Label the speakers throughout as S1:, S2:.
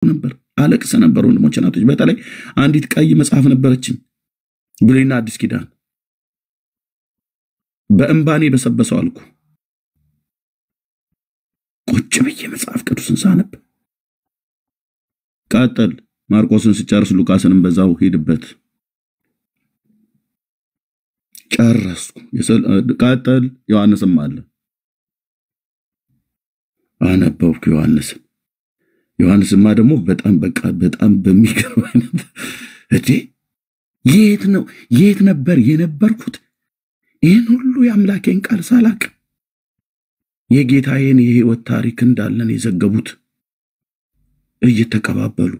S1: ነበር አለቅሰ ነበር ወንድሞች እናቶች በተለይ አንዲት ቀይ መጽሐፍ ነበረችኝ ብሉይና አዲስ ኪዳን በእንባኔ በሰበሰው አልኩ ቁጭ ብዬ መጽሐፍ ቅዱስን ሳነብ ቀጥል ማርቆስን ሲጨርስ ሉቃስንም በዛው ሄድበት ጨረስኩ ቀጥል ዮሐንስም አለ አነበብኩ ዮሐንስማ ደግሞ በጣም በሚገርም አይነት የት ነበር የነበርኩት ይሄን ሁሉ ያምላኬን ቃል ሳላቅ የጌታዬን የህይወት ታሪክ እንዳለን የዘገቡት እየተቀባበሉ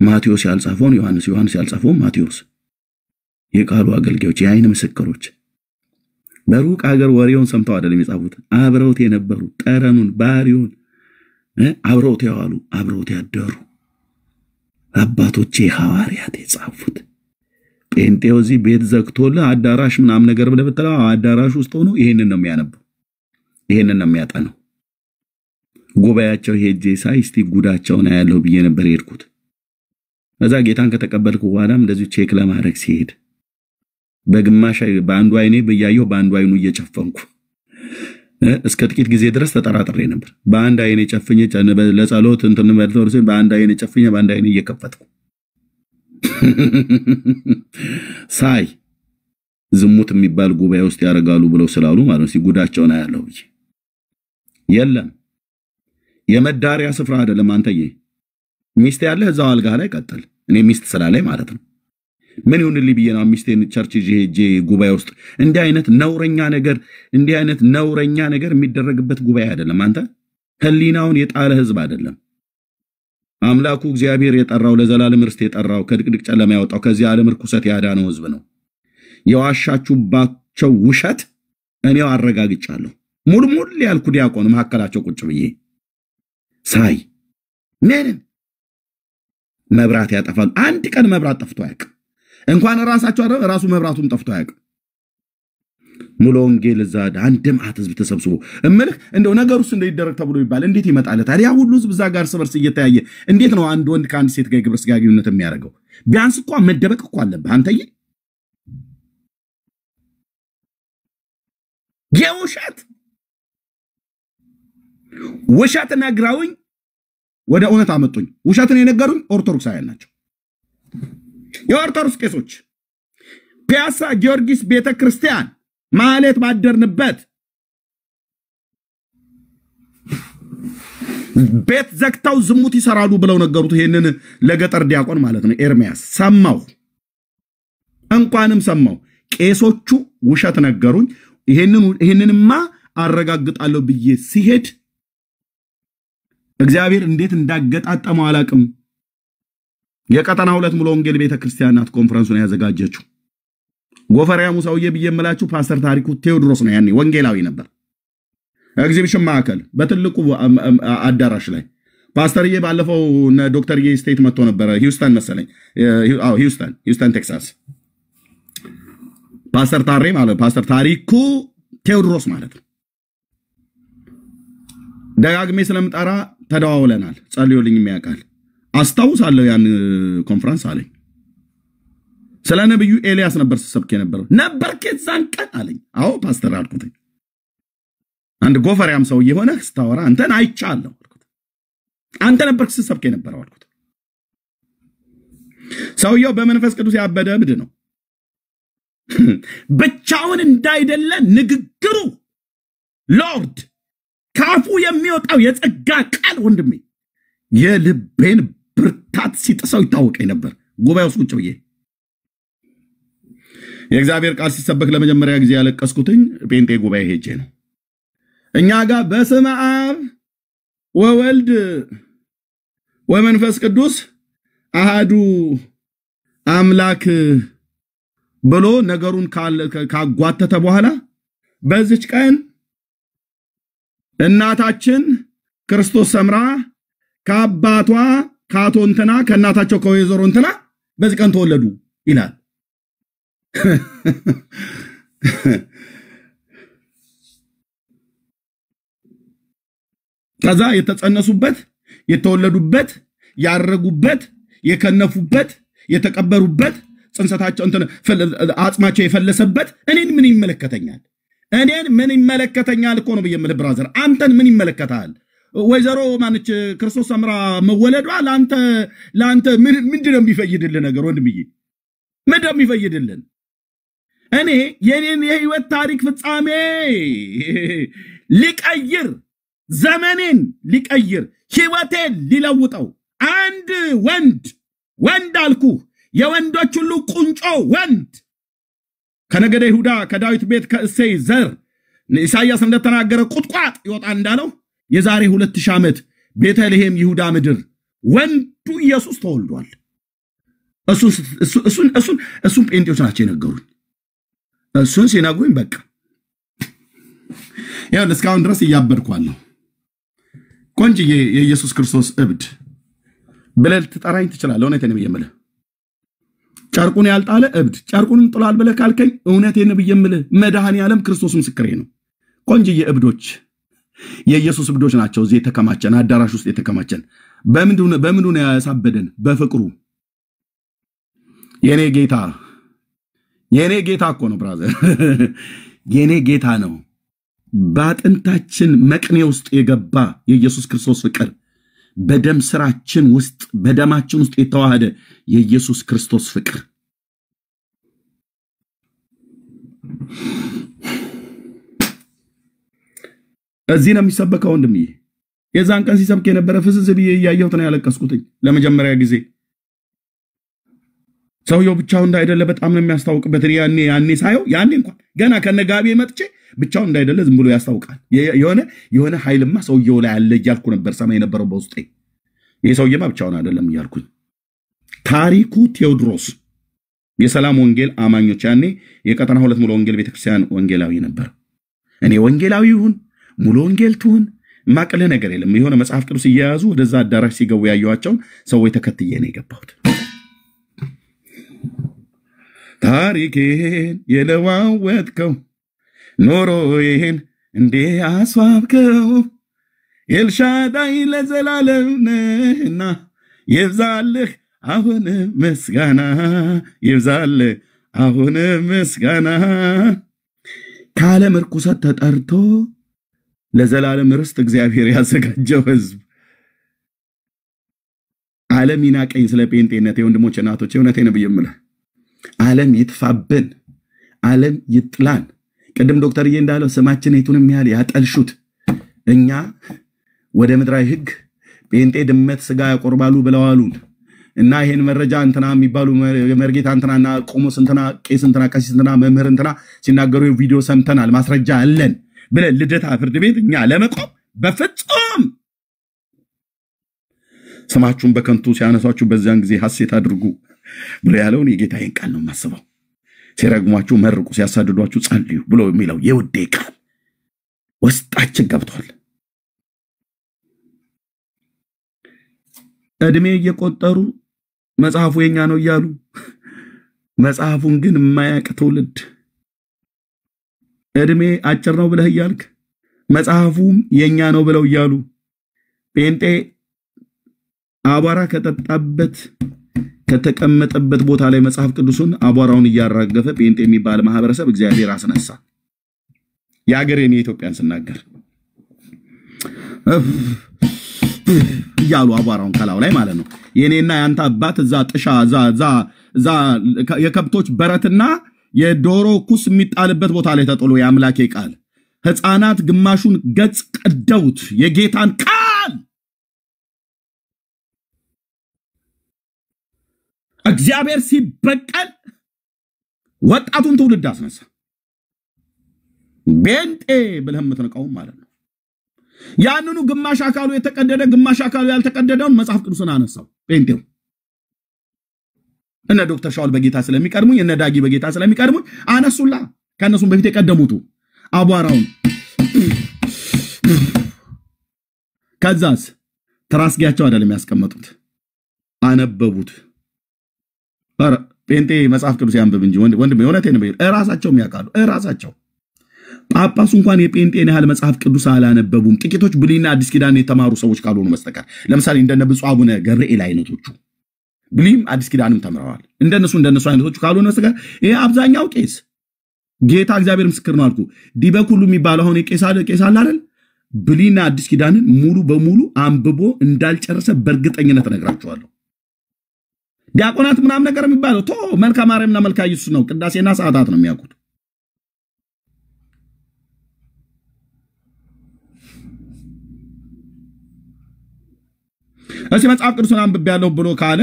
S1: ማቴዎስ ያልጻፈውን ዮሐንስ ያልጻፈውን ማቴዎስ የቃሉ አገልጋዮች የአይን ምስክሮች በሩቅ ሀገር ወሬውን ሰምተው አይደለም የጻፉት አብረውት የነበሩ ጠረኑን ባህሪውን አብረውት ያዋሉ አብረውት ያደሩ አባቶቼ ሐዋርያት የጻፉት ጴንጤው እዚህ ቤት ዘግቶላ አዳራሽ ምናም ነገር ብለ በተላው አዳራሽ ውስጥ ሆኖ ይሄንን ነው የሚያነበው ይሄንን ነው የሚያጠነው ጉባኤያቸው ሄጄ ሳይ እስቲ ጉዳቸውን አያለው ብዬ ነበር የሄድኩት እዛ ጌታን ከተቀበልኩ በኋላም እንደዚህ ቼክ ለማድረግ ሲሄድ በግማሽ በአንዱ አይኔ በያየው በአንዱ አይኑ እየጨፈንኩ እስከ ጥቂት ጊዜ ድረስ ተጠራጥሬ ነበር በአንድ አይኔ ጨፍኜ ለጸሎት እንትን መልተርስ በአንድ አይኔ ጨፍኜ በአንድ አይኔ እየከፈትኩ ሳይ ዝሙት የሚባል ጉባኤ ውስጥ ያረጋሉ ብለው ስላሉ ማለት ሲጉዳቸውን አያለው ብዬ የለም የመዳሪያ ስፍራ አይደለም አንተዬ ሚስት ያለ እዛው አልጋ ላይ ቀጥል እኔ ሚስት ስላለኝ ማለት ነው ምን ይሁንልኝ ብዬ ነው ሚስቴን ቸርች ሄጄ ጉባኤ ውስጥ እንዲህ አይነት ነውረኛ ነገር የሚደረግበት ጉባኤ አይደለም አንተ ህሊናውን የጣለ ህዝብ አይደለም አምላኩ እግዚአብሔር የጠራው ለዘላለም ርስት የጠራው ከድቅድቅ ጨለማ ያወጣው ከዚህ ዓለም ርኩሰት ያዳነው ህዝብ ነው የዋሻችሁባቸው ውሸት እኔው አረጋግጫለሁ ሙልሙል ያልኩ ዲያቆን መሐከላቸው ቁጭ ብዬ ሳይ ምን መብራት ያጠፋል አንድ ቀን መብራት ጠፍቶ ያቅ እንኳን ራሱ መብራቱም ጠፍቶ ያቅ ሙሉ ወንጌል ዛድ አንድም አትዝብ ተሰብስቦ እምልህ እንደው ነገሩስ እንደ ይደረግ ተብሎ ይባል እንዴት ይመጣል ታዲያ ሁሉ ህዝብ ዛ ጋር ስበርስ እየተያየ እንዴት ነው አንድ ወንድ ከአንድ ሴት ጋር ግብረ ስጋ ግንኙነት የሚያደርገው ቢያንስ እኮ መደበቅ እኮ አለበት አንተዬ ውሸት ነግራውኝ ወደ እውነት አመጡኝ ውሸትን የነገሩኝ ኦርቶዶክሳውያን ናቸው የኦርቶዶክስ ቄሶች ፒያሳ ጊዮርጊስ ቤተክርስቲያን ማለት ባደርንበት ቤት ዘግተው ዝሙት ይሰራሉ ብለው ነገሩት ይሄንን ለገጠር ዲያቆን ማለት ነው ኤርሚያስ ሰማው እንኳንም ሰማው ቄሶቹ ውሸት ነገሩኝ ይሄንንማ አረጋግጣለሁ ብዬ ሲሄድ እግዚአብሔር እንዴት እንዳገጣጣመው አላቅም የቀጠና ሁለት ሙሉ ወንጌል ቤተክርስቲያናት ኮንፈረንሱን ያዘጋጀችው ጎፈሪያሙ ሰውዬ ብየምላችሁ ፓስተር ታሪኩ ቴዎድሮስ ነው ያኔ ወንጌላዊ ነበር ኤግዚቢሽን ማዕከል በትልቁ አዳራሽ ላይ ፓስተርዬ ባለፈው ዶክተርዬ ስቴት መጥቶ ነበር ሂውስተን መሰለኝ ሂውስተን ቴክሳስ ፓስተር ታሬ ማለት ፓስተር ታሪኩ ቴዎድሮስ ማለት ነው ደጋግሜ ስለምጠራ ተደዋውለናል ጸልዩልኝ የሚያቃል አስታውሳለሁ ያን ኮንፈረንስ አለኝ ስለ ነብዩ ኤልያስ ነበር ሰብከ ነበር ከዛን ቀን አለኝ አዎ ፓስተር አልኩት አንድ ጎፈሪያም ሰው የሆነ ስታወራ አንተን አይቻለሁ አልኩት አንተ ነበር ሰብከ ነበር አልኩት ሰውየው በመንፈስ ቅዱስ ያበደ እብድ ነው ብቻውን እንዳይደለ ንግግሩ ሎርድ ካፉ የሚወጣው የጸጋ ቃል ወንድሜ የልቤን ብርታት ሲጥሰው ይታወቀኝ ነበር ጉባኤው ቁጭ ብዬ የእግዚአብሔር ቃል ሲሰበክ ለመጀመሪያ ጊዜ ያለቀስኩትኝ ጴንጤ ጉባኤ ሄጄ ነው እኛ ጋር በስመ አብ ወወልድ ወመንፈስ ቅዱስ አሃዱ አምላክ ብሎ ነገሩን ካጓተተ በኋላ በዚች ቀን እናታችን ክርስቶስ ሰምራ ከአባቷ ካቶንተና ከእናታቸው ከወይዘሮንተና በዚህ ቀን ተወለዱ ይላል ከዛ የተጸነሱበት የተወለዱበት ያረጉበት የከነፉበት የተቀበሩበት ጽንሰታቸው እንትን አጽማቸው የፈለሰበት እኔን ምን ይመለከተኛል? እኔን ምን ይመለከተኛል እኮ ነው በየምል ብራዘር አንተን ምን ይመለከታል? ወይዘሮ ማንች ክርስቶስ ሰምራ መወለዷ ላንተ ምንድነው የሚፈይድልህ ነገር ወንድምዬ? ምንድነው የሚፈይድልን? እኔ የኔን የህይወት ታሪክ ፍጻሜ ሊቀይር ዘመኔን ሊቀይር ህይወቴን ሊለውጠው አንድ ወንድ አልኩ የወንዶች ሁሉ ቁንጮ ወንድ ከነገደ ይሁዳ ከዳዊት ቤት ከእሴይ ዘር ኢሳይያስ እንደተናገረ ቁጥቋጥ ይወጣ እንዳለው የዛሬ 2000 ዓመት ቤተልሔም ይሁዳ ምድር ወንዱ ኢየሱስ ተወልዷል። እሱን ጴንጤዎች ናቸው የነገሩኝ። እሱን ሲነግሩኝ በቃ ያው እስካሁን ድረስ እያበድኳለሁ። ቆንጅዬ የኢየሱስ ክርስቶስ እብድ ብለህ ትጠራኝ ትችላለህ። እውነቴን ነው የምልህ። ጨርቁን ያልጣለ እብድ ጨርቁን ጥሏል ብለህ ካልከኝ እውነቴን ነው የምልህ። መድኃኔዓለም ክርስቶስ ምስክሬ ነው። ቆንጅዬ እብዶች የኢየሱስ እብዶች ናቸው። እዚህ የተከማቸን አዳራሽ ውስጥ የተከማቸን በምንድን ነው ያሳበደን? በፍቅሩ የኔ ጌታ እኮ ነው ብራዘር የኔ ጌታ ነው። ባጥንታችን መቅኔ ውስጥ የገባ የኢየሱስ ክርስቶስ ፍቅር በደም ስራችን ውስጥ በደማችን ውስጥ የተዋሃደ የኢየሱስ ክርስቶስ ፍቅር እዚህ ነው የሚሰበከው ወንድምዬ። የዛን ቀን ሲሰብክ የነበረ ፍስስ ብዬ ያያየሁት ነው ያለቀስኩትኝ ለመጀመሪያ ጊዜ። ሰውየው ብቻው እንዳይደለ በጣም ነው የሚያስታውቅበት። ያኔ ሳየው ያኔ እንኳን ገና ከነጋቢ መጥቼ ብቻው እንዳይደለ ዝም ብሎ ያስታውቃል። የሆነ ኃይልማ ሰውየው ላይ አለ እያልኩ ነበር ሰማይ ነበረው በውስጤ። ይሄ ሰውየማ ብቻውን አይደለም እያልኩኝ። ታሪኩ ቴዎድሮስ የሰላም ወንጌል አማኞች ያኔ የቀጠና 2 ሙሉ ወንጌል ቤተክርስቲያን ወንጌላዊ ነበር። እኔ ወንጌላዊ ይሁን ሙሉ ወንጌል ትሁን ማቀለ ነገር የለም። የሆነ መጽሐፍ ቅዱስ እያያዙ ወደዛ አዳራሽ ሲገቡ ያዩዋቸው ሰዎች ተከትዬ ነው የገባሁት። ታሪኬን የለዋወጥከው ኖሮዬን እንዴ አስዋብከው ኤልሻዳይ ለዘላለም ነህና ይብዛልህ አሁን ምስጋና ይብዛልህ አሁን ምስጋና ካለም ርኩሰት ተጠርቶ ለዘላለም ርስት እግዚአብሔር ያዘጋጀው ህዝብ ዓለም ይናቀኝ ስለ ጴንጤነት የወንድሞች እናቶች እውነቴን ነው ብየምልህ። ዓለም ይጥፋብን፣ ዓለም ይጥላን። ቀደም ዶክተርዬ እንዳለው ስማችን የቱንም ያህል ያጠልሹት እኛ ወደ ምድራዊ ህግ ጴንጤ ድመት ስጋ ያቆርባሉ ብለዋሉን እና ይሄን መረጃ እንትና የሚባሉ መርጌታ እንትናና ቆሞስ እንትና ቄስ እንትና ቀሲስ እንትና መምህር እንትና ሲናገሩ ቪዲዮ ሰምተናል ማስረጃ አለን ብለን ልደታ ፍርድ ቤት እኛ ለመቆም በፍጹም ስማችሁን በከንቱ ሲያነሷችሁ በዛን ጊዜ ሐሴት አድርጉ ብሎ ያለውን የጌታዬን ቃል ነው ማስበው። ሲረግሟችሁ መርቁ ሲያሳድዷችሁ ጸልዩ ብሎ የሚለው የውዴ ቃል ውስጣችን ገብቷል። እድሜ እየቆጠሩ መጽሐፉ የኛ ነው እያሉ መጽሐፉን ግን የማያውቅ ትውልድ እድሜ አጭር ነው ብለህ እያልክ መጽሐፉም የኛ ነው ብለው እያሉ ጴንጤ አቧራ ከጠጣበት ከተቀመጠበት ቦታ ላይ መጽሐፍ ቅዱስን አቧራውን እያራገፈ ጴንጤ የሚባል ማህበረሰብ እግዚአብሔር አስነሳ። ያገሬን የኢትዮጵያን ስናገር ያሉ አቧራውን ካላው ላይ ማለት ነው። የኔና ያንተ አባት እዛ ጥሻ እዛ የከብቶች በረትና የዶሮ ኩስ የሚጣልበት ቦታ ላይ ተጥሎ የአምላኬ ቃል ህፃናት ግማሹን ገጽ ቀደውት የጌታን ቃል እግዚአብሔር ሲበቀል ወጣቱን ትውልድ አስነሳ። ጴንጤ ብለህ የምትነቃው ማለት ነው። ያንኑ ግማሽ አካሉ የተቀደደ ግማሽ አካሉ ያልተቀደደውን መጽሐፍ ቅዱስን አነሳው ጴንጤው። እነ ዶክተር ሻውል በጌታ ስለሚቀድሙኝ እነ ዳጊ በጌታ ስለሚቀድሙኝ አነሱላ። ከነሱም በፊት የቀደሙት አቧራውን ከዛስ ትራስጊያቸው አይደለም ያስቀመጡት አነበቡት። ጴንጤ መጽሐፍ ቅዱስ ያንብብ እንጂ ወንድም የሆነቴን ነው እራሳቸው የሚያውቃሉ። እራሳቸው ጳጳሱ እንኳን የጴንጤን ያህል መጽሐፍ ቅዱስ አላነበቡም። ጥቂቶች ብሉይና አዲስ ኪዳን የተማሩ ሰዎች ካልሆኑ በስተቀር ለምሳሌ እንደነ ብፁዕ አቡነ ገብርኤል አይነቶቹ ብሉይም አዲስ ኪዳንም ተምረዋል። እንደነሱ አይነቶቹ ካልሆኑ በስተቀር ይሄ አብዛኛው ቄስ ጌታ እግዚአብሔር ምስክር ነው አልኩ። ዲበኩሉ የሚባለው አሁን ቄስ አለ አይደል? ብሉይና አዲስ ኪዳንን ሙሉ በሙሉ አንብቦ እንዳልጨረሰ በእርግጠኝነት እነግራችኋለሁ። ዲያቆናት ምናምን ነገር የሚባለው መልካ ማርያምና መልካ ኢየሱስ ነው። ቅዳሴና ሰዓታት ነው የሚያውቁት። እሺ መጽሐፍ ቅዱስን አንብቤያለሁ ብሎ ካለ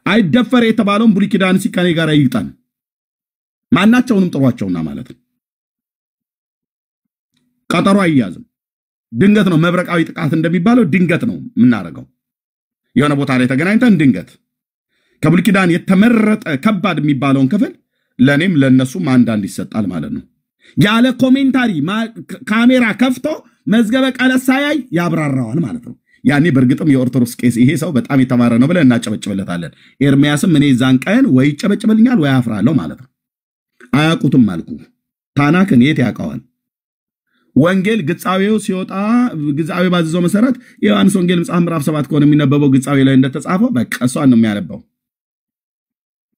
S1: አይደፈር የተባለውን ብሉይ ኪዳን ሲከኔ ጋር ይግጣን ማናቸውንም ጥሯቸውና ማለት ነው። ቀጠሮ አይያዝም። ድንገት ነው መብረቃዊ ጥቃት እንደሚባለው ድንገት ነው የምናረጋው። የሆነ ቦታ ላይ ተገናኝተን ድንገት ከብሉይ ኪዳን የተመረጠ ከባድ የሚባለውን ክፍል ለኔም ለነሱም አንዳንድ ይሰጣል ማለት ነው። ያለ ኮሜንታሪ ካሜራ ከፍቶ መዝገበ ቃላት ሳያይ ያብራራዋል ማለት ነው። ያኔ በርግጥም የኦርቶዶክስ ቄስ ይሄ ሰው በጣም የተማረ ነው ብለን እናጨበጭበለታለን። ኤርሚያስም እኔ ዛን ቀን ወይ ጨበጭበልኛል ወይ አፍራለሁ ማለት ነው። አያውቁትም አልኩ። ታናክን የት ያውቀዋል? ወንጌል ግጻዌው ሲወጣ ግጻዌ ባዘዘው መሰረት የዮሐንስ ወንጌል መጽሐፍ ምዕራፍ 7 ከሆነ የሚነበበው ግጻዌ ላይ እንደተጻፈው በቃ እሷን ነው የሚያነበው።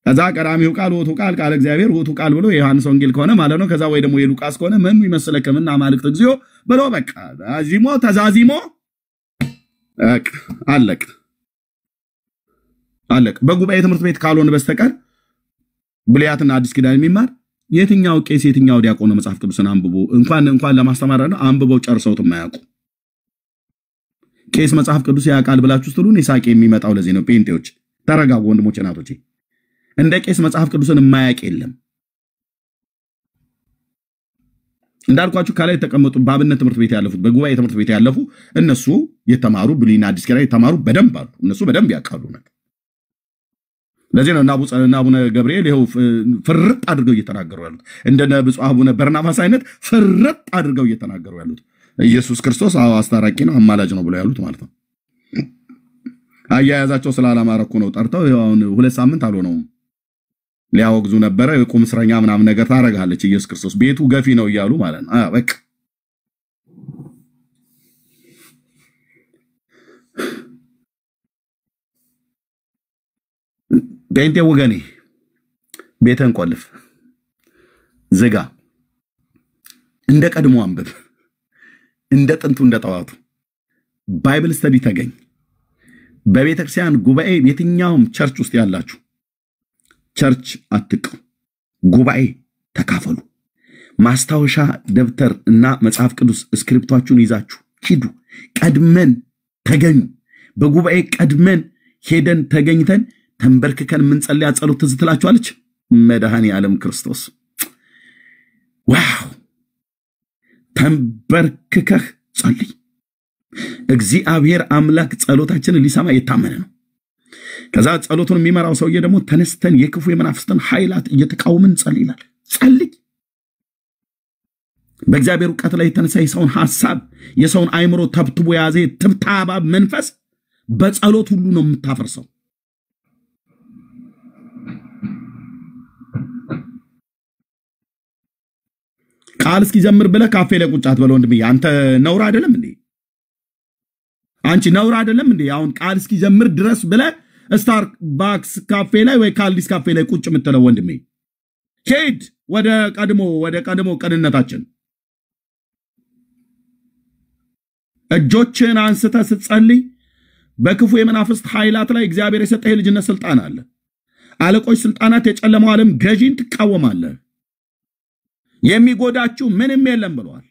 S1: ከዛ ቀዳሚው ቃል ወቱ ቃል እግዚአብሔር ወቱ ቃል ብሎ የዮሐንስ ወንጌል ከሆነ ማለት ነው። ከዛ ወይ ደግሞ የሉቃስ ከሆነ ምን ይመስለከምና አማልክት እግዚኦ ብሎ በቃ አዚሞ ተዛዚሞ አለቅ በጉባኤ ትምህርት ቤት ካልሆነ በስተቀር ብሉያትና አዲስ ኪዳን የሚማር የትኛው ቄስ የትኛው ዲያቆን መጽሐፍ ቅዱስን አንብቦ እንኳን ለማስተማር ነው አንብቦ ጨርሰውት የማያውቁ ቄስ መጽሐፍ ቅዱስ ያውቃል ብላችሁ ስትሉን ይሳቅ የሚመጣው ለዚህ ነው። ጴንጤዎች ተረጋጉ ወንድሞቼ እናቶቼ። እንደ ቄስ መጽሐፍ ቅዱስን የማያውቅ የለም። እንዳልኳችሁ ካላይ ተቀመጡ ባብነት ትምህርት ቤት ያለፉት በጉባኤ ትምህርት ቤት ያለፉ እነሱ የተማሩ ብሉይና አዲስ ኪዳን የተማሩ በደንብ አሉ። እነሱ በደንብ ያውቃሉ ነገር። ለዚህ ነው አቡነ ገብርኤል ይሄው ፍርጥ አድርገው እየተናገሩ ያሉት። እንደነ ብፁዕ አቡነ በርናባስ አይነት ፍርጥ አድርገው እየተናገሩ ያሉት ኢየሱስ ክርስቶስ አስታራቂ ነው አማላጅ ነው ብለው ያሉት ማለት ነው። አያያዛቸው ስላላማረኩ ነው ጠርተው አሁን 2 ሳምንት አልሆነውም ሊያወግዙ ነበር። የቁም እስረኛ ምናምን ነገር ታረጋለች ኢየሱስ ክርስቶስ ቤቱ ገፊ ነው እያሉ ማለት ነው። በቃ ጴንጤ ወገኔ ቤተን ቆልፍ ዝጋ። እንደ ቀድሞ አንብብ። እንደ ጥንቱ እንደ ጠዋቱ ባይብል ስተዲ ተገኝ። በቤተክርስቲያን ጉባኤ የትኛውም ቸርች ውስጥ ያላችሁ ቸርች አትቀው ጉባኤ ተካፈሉ። ማስታወሻ ደብተር እና መጽሐፍ ቅዱስ ስክሪፕቷችሁን ይዛችሁ ሂዱ። ቀድመን ተገኙ። በጉባኤ ቀድመን ሄደን ተገኝተን ተንበርክከን ምን ጸልያ ጸሎት ትዝትላችኋለች መድኃኔ ዓለም ክርስቶስ። ዋው ተንበርክከህ ጸልይ። እግዚአብሔር አምላክ ጸሎታችንን ሊሰማ የታመነ ነው። ከዛ ጸሎቱን የሚመራው ሰውዬ ደግሞ ተነስተን የክፉ የመናፍስትን ኃይላት እየተቃወምን ጸልይላል። ጸልይ። በእግዚአብሔር ዕውቀት ላይ የተነሳ የሰውን ሐሳብ የሰውን አይምሮ ተብትቦ ያዘ ትብታባ መንፈስ በጸሎት ሁሉ ነው የምታፈርሰው። ቃል እስኪ ጀምር ብለ ካፌ ላይ ቁጫት በለው ወንድሜ። አንተ ነውር አይደለም እንዴ? አንቺ ነውር አይደለም እንዴ? አሁን ቃል እስኪ ጀምር ድረስ ብለ ስታርባክስ ካፌ ላይ ወይ ካልዲስ ካፌ ላይ ቁጭ የምትለው ወንድሜ ሄድ ወደ ቀድሞ ቅንነታችን። እጆችን አንስተ ስትጸልይ በክፉ የመናፍስት ኃይላት ላይ እግዚአብሔር የሰጠህ ልጅነት ስልጣን አለ። አለቆች ስልጣናት የጨለማው ዓለም ገዢን ትቃወማለህ። የሚጎዳችሁ ምንም የለም ብለዋል።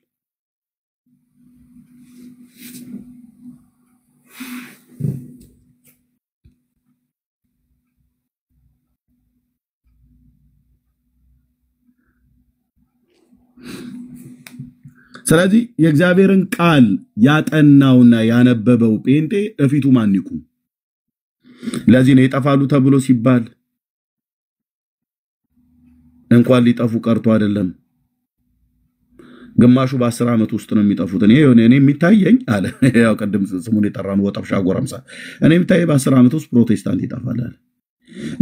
S1: ስለዚህ የእግዚአብሔርን ቃል ያጠናውና ያነበበው ጴንጤ እፊቱ ማን ይቁም? ለዚህ ነው ይጠፋሉ ተብሎ ሲባል እንኳን ሊጠፉ ቀርቶ አይደለም ግማሹ በ10 ዓመት ውስጥ ነው የሚጠፉት። እኔ የሚታየኝ አለ ያው ቀደም ስሙን የጠራን ወጣብሻ ጎረምሳ እኔ የሚታየኝ በ10 ዓመት ውስጥ ፕሮቴስታንት ይጠፋል አለ።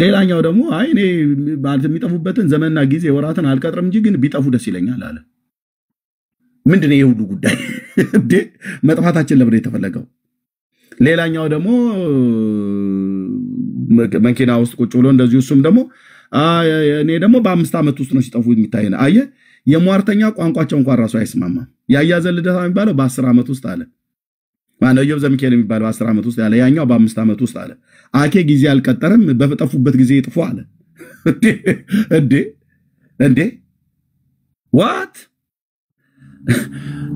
S1: ሌላኛው ደግሞ አይ እኔ ማለት የሚጠፉበትን ዘመንና ጊዜ ወራትን አልቀጥርም እንጂ ግን ቢጠፉ ደስ ይለኛል አለ። ምንድነው የሁሉ ጉዳይ እንዴ? መጥፋታችን ለምን የተፈለገው? ሌላኛው ደግሞ መኪና ውስጥ ቁጭ ብሎ እንደዚህ እሱም ደግሞ እኔ ደግሞ በ5 ዓመት ውስጥ ነው ሲጠፉ የሚታየን። አየ የሟርተኛ ቋንቋቸው እንኳን ራሱ አይስማማም። ያያዘ ልደታ የሚባለው በ10 ዓመት ውስጥ አለ። ማነው ኢዮብ ዘሚካኤል የሚባለው በ10 ዓመት ውስጥ ያለ፣ ያኛው በ5 ዓመት ውስጥ አለ። አኬ ጊዜ አልቀጠረም በጠፉበት ጊዜ ይጥፉ አለ። እንዴ ዋት?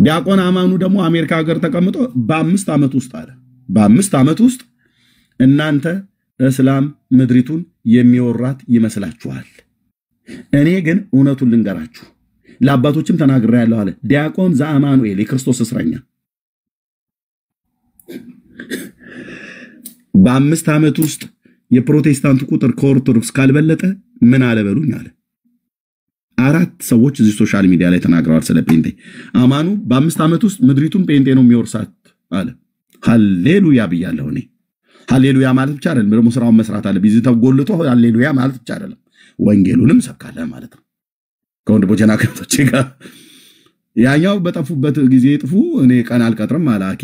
S1: ዲያቆን አማኑ ደግሞ አሜሪካ ሀገር ተቀምጦ በ5 ዓመት ውስጥ አለ። በ5 ዓመት ውስጥ እናንተ እስላም ምድሪቱን የሚወራት ይመስላችኋል። እኔ ግን እውነቱን ልንገራችሁ ለአባቶችም ተናግሬያለሁ አለ ዲያቆን ዘአማኑኤል የክርስቶስ እስረኛ። በ5 ዓመት ውስጥ የፕሮቴስታንት ቁጥር ከኦርቶዶክስ ካልበለጠ ምን አለበሉኝ አለ። 4 ሰዎች እዚህ ሶሻል ሚዲያ ላይ ተናግረዋል ስለ ጴንጤ። አማኑ በ5 ዓመት ውስጥ ምድሪቱን ጴንጤ ነው የሚወርሳት አለ። ሃሌሉያ ብያለሁ እኔ። ሃሌሉያ ማለት ብቻ አይደለም ደግሞ ስራውን መስራት አለ። ቢዚ ተጎልቶ ሃሌሉያ ማለት ብቻ አይደለም ወንጌሉንም ሰብካለ ማለት ነው። ከወንድሞቼና ከእህቶቼ ጋር ያኛው በጠፉበት ጊዜ ይጥፉ እኔ ቀን አልቀጥርም አለ አኬ።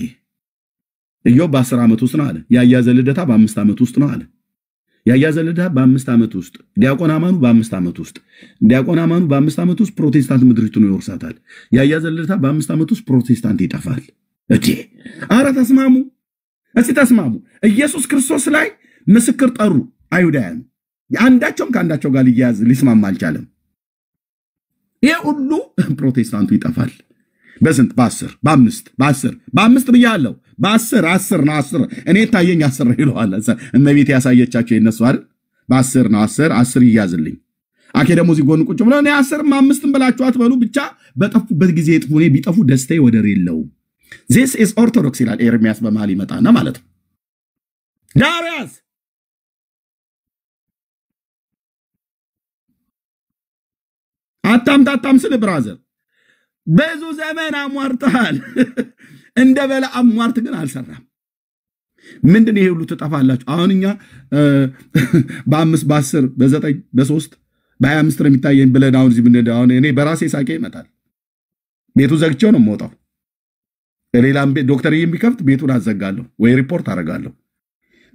S1: ኢዮብ በ10 ዓመት ውስጥ ነው አለ። ያያዘ ልደታ በ5 ዓመት ውስጥ ነው አለ። ያያዘ ልደታ በ5 ዓመት ውስጥ፣ ዲያቆን አማኑ በ5 ዓመት ውስጥ፣ ዲያቆን አማኑ በ5 ዓመት ውስጥ ፕሮቴስታንት ምድሪቱን ይወርሳታል። ያያዘ ልደታ በ5 ዓመት ውስጥ ፕሮቴስታንት ይጠፋል። እዴ አረ ተስማሙ፣ እስቲ ተስማሙ። ኢየሱስ ክርስቶስ ላይ ምስክር ጠሩ አይሁዳውያን። አንዳቸውም ከአንዳቸው ጋር ሊያዝ ሊስማማ አልቻለም። ይሄ ሁሉ ፕሮቴስታንቱ ይጠፋል። በስንት? በ10 በ5 በ10 በ5 ብያለሁ። በ10 10 ነው 10 እኔ ታየኝ 10 ይሏል። እመቤት ያሳየቻቸው የነሱ አይደል? በ10 ነው 10 ይያዝልኝ። አኬ ደግሞ እዚህ ጎን ቁጭ ብሎ እኔ 10 5 ብላችሁ አትበሉ ብቻ በጠፉበት ጊዜ ይጥፉ። እኔ ቢጠፉ ደስታዬ ወደር የለውም። this is orthodox ይላል ኤርሚያስ በመሃል ይመጣና ማለት ነው። ዳሪያስ አታምታታም ስለ ብራዘር ብዙ ዘመን አሟርተሃል። እንደ በለዓም ሟርት ግን አልሰራም። ምንድነው ይሄ ሁሉ ተጣፋላችሁ? አሁንኛ በ5 በ10 በ9 በ3 በ25 ነው የሚታየኝ ብለን አሁን እዚህ ምን አሁን እኔ በራሴ ሳቄ ይመጣል። ቤቱ ዘግቼው ነው የምወጣው። ሌላም ዶክተር የሚከፍት ቤቱን አዘጋለሁ ወይ ሪፖርት አደርጋለሁ።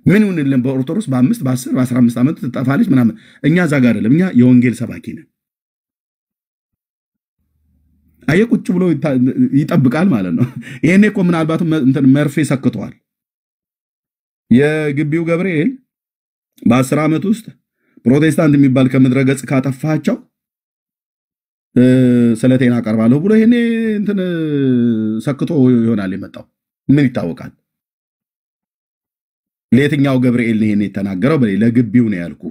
S1: ምን ይሁንልን በኦርቶዶክስ በ5 በ10 በ15 ዓመት ተጣፋለች ምናምን። እኛ ዛጋ አይደለም፣ እኛ የወንጌል ሰባኪ ነን። አየቁጭ ብሎ ይጠብቃል ማለት ነው። ይሄኔ እኮ ምናልባት እንትን መርፌ ሰክቷል። የግቢው ገብርኤል በ10 ዓመት ውስጥ ፕሮቴስታንት የሚባል ከምድረ ገጽ ካጠፋቸው ስለቴና ቀርባለሁ ብሎ ይሄኔ እንትን ሰክቶ ይሆናል የመጣው። ምን ይታወቃል? ለየትኛው ገብርኤል ይሄኔ ተናገረው? ለግቢው ነው ያልኩ።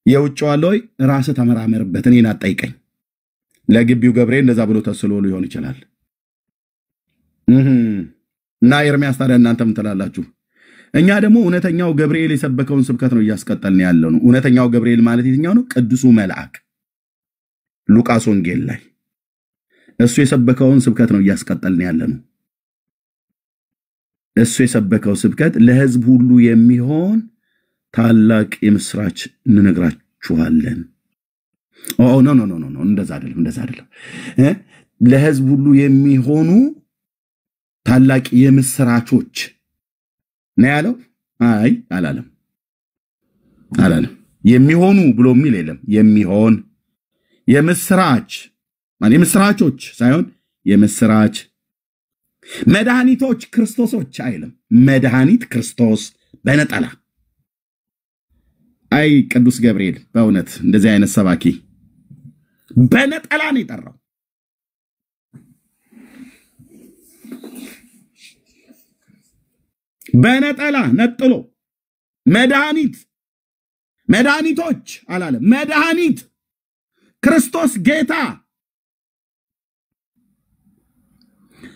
S1: የውጭው አለይ ራስ ተመራመርበት እኔን አጣይቀኝ። ለግቢው ገብርኤል እንደዛ ብሎ ተስሎ ሊሆን ይችላል። እና ኤርሚያስ ታዲያ እናንተ ምን ትላላችሁ? እኛ ደግሞ እውነተኛው ገብርኤል የሰበከውን ስብከት ነው እያስቀጠልን ያለው ነው። እውነተኛው ገብርኤል ማለት የትኛው ነው? ቅዱሱ መልአክ ሉቃስ ወንጌል ላይ እሱ የሰበከውን ስብከት ነው እያስቀጠልን ያለው ነው። እሱ የሰበከው ስብከት ለሕዝብ ሁሉ የሚሆን ታላቅ የምስራች እንነግራችኋለን። ኖ እንደዛ አይደለም። ለሕዝብ ሁሉ የሚሆኑ ታላቅ የምስራቾች ነው ያለው። አይ አላለም። የሚሆኑ ብሎ የሚል የለም። የሚሆን የምስራች ማለት የምስራቾች ሳይሆን የምስራች መድኃኒቶች ክርስቶሶች አይልም። መድኃኒት ክርስቶስ በነጠላ። አይ ቅዱስ ገብርኤል በእውነት እንደዚህ አይነት ሰባኪ በነጠላ ነው የጠራው። በነጠላ ነጥሎ መድኃኒቶች አላለም። መድኃኒት ክርስቶስ ጌታ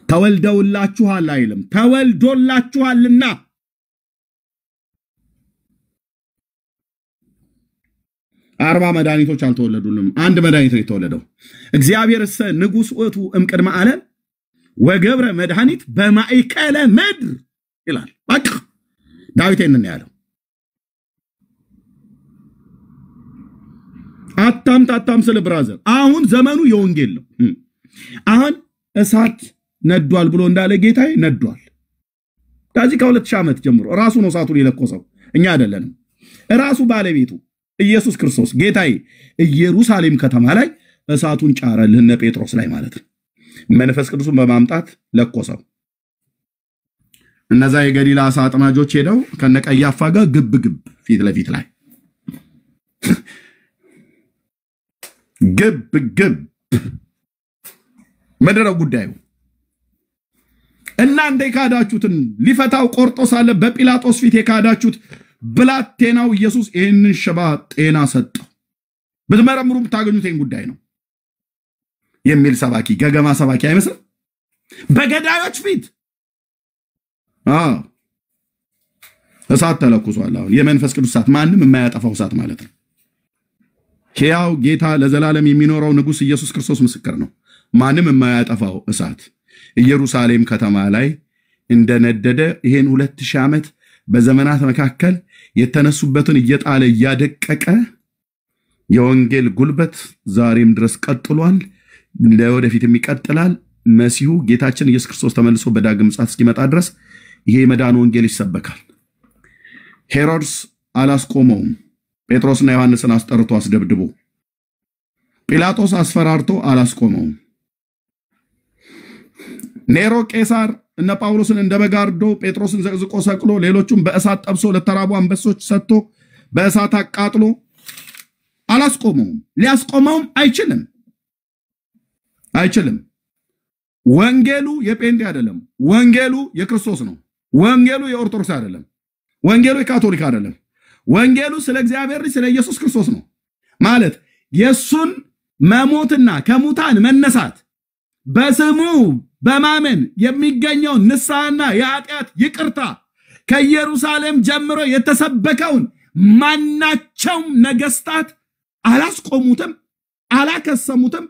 S1: ተወልደውላችኋል አይልም። ተወልዶላችኋልና 40 መድኃኒቶች አልተወለዱንም። አንድ መድኃኒት ነው የተወለደው። እግዚአብሔር ንጉሥ ውእቱ እምቅድመ ዓለም ወገብረ መድኃኒት በማእከለ ምድር ይላል። በቃ ዳዊት ይሄንን ያለው አታም ስለ ብራዘር አሁን ዘመኑ የወንጌል ነው። አሁን እሳት ነዷል ብሎ እንዳለ ጌታዬ ነዷል። ከዚህ ከ2000 ዓመት ጀምሮ ራሱ ነው እሳቱን የለኮሰው እኛ አይደለንም። ራሱ ባለቤቱ ኢየሱስ ክርስቶስ ጌታዬ ኢየሩሳሌም ከተማ ላይ እሳቱን ጫረልህ እነ ጴጥሮስ ላይ ማለት ነው። መንፈስ ቅዱስን በማምጣት ለኮሰው። እነዛ የገሊላ አሳ አጥማጆች ሄደው ከነቀያፋ ጋር ግብ ፊት ለፊት ላይ ግብ መደረው ጉዳዩ እናንተ የካዳችሁትን ሊፈታው ቆርጦ ሳለ በጲላጦስ ፊት የካዳችሁት ብላቴናው ኢየሱስ ይህንን ሽባ ጤና ሰጠው። ብትመረምሩ ብታገኙት ይህን ጉዳይ ነው የሚል ሰባኪ ገገማ ሰባኪ አይመስልም? በገዳዮች ፊት እሳት ተለኩሷል። አሁን የመንፈስ ቅዱስ እሳት ማንም የማያጠፋው እሳት ማለት ነው። ሕያው ጌታ ለዘላለም የሚኖረው ንጉሥ ኢየሱስ ክርስቶስ ምስክር ነው። ማንም የማያጠፋው እሳት ኢየሩሳሌም ከተማ ላይ እንደነደደ ይሄን 2000 ዓመት በዘመናት መካከል የተነሱበትን እየጣለ እያደቀቀ የወንጌል ጉልበት ዛሬም ድረስ ቀጥሏል። ለወደፊትም ይቀጥላል። መሲሁ ጌታችን ኢየሱስ ክርስቶስ ተመልሶ በዳግም ምጽአት እስኪመጣ ድረስ ይሄ መዳን ወንጌል ይሰበካል። ሄሮድስ አላስቆመውም። ጴጥሮስና ዮሐንስን አስጠርቶ አስደብድቦ ጲላጦስ አስፈራርቶ አላስቆመውም። ኔሮ ቄሳር እነ ጳውሎስን እንደበጋርዶ ጴጥሮስን ዘቅዝቆ ሰቅሎ ሌሎቹም በእሳት ጠብሶ ለተራቡ አንበሶች ሰጥቶ በእሳት አቃጥሎ አላስቆመውም። ሊያስቆመውም አይችልም። ወንጌሉ የጴንጤ አይደለም። ወንጌሉ የክርስቶስ ነው። ወንጌሉ የኦርቶዶክስ አይደለም። ወንጌሉ የካቶሊክ አይደለም። ወንጌሉ ስለ እግዚአብሔር ልጅ ስለ ኢየሱስ ክርስቶስ ነው። ማለት የሱን መሞትና ከሙታን መነሳት በስሙ በማመን የሚገኘው ንስሐና የኃጢአት ይቅርታ ከኢየሩሳሌም ጀምሮ የተሰበከውን ማናቸውም ነገስታት አላስቆሙትም፣ አላከሰሙትም፣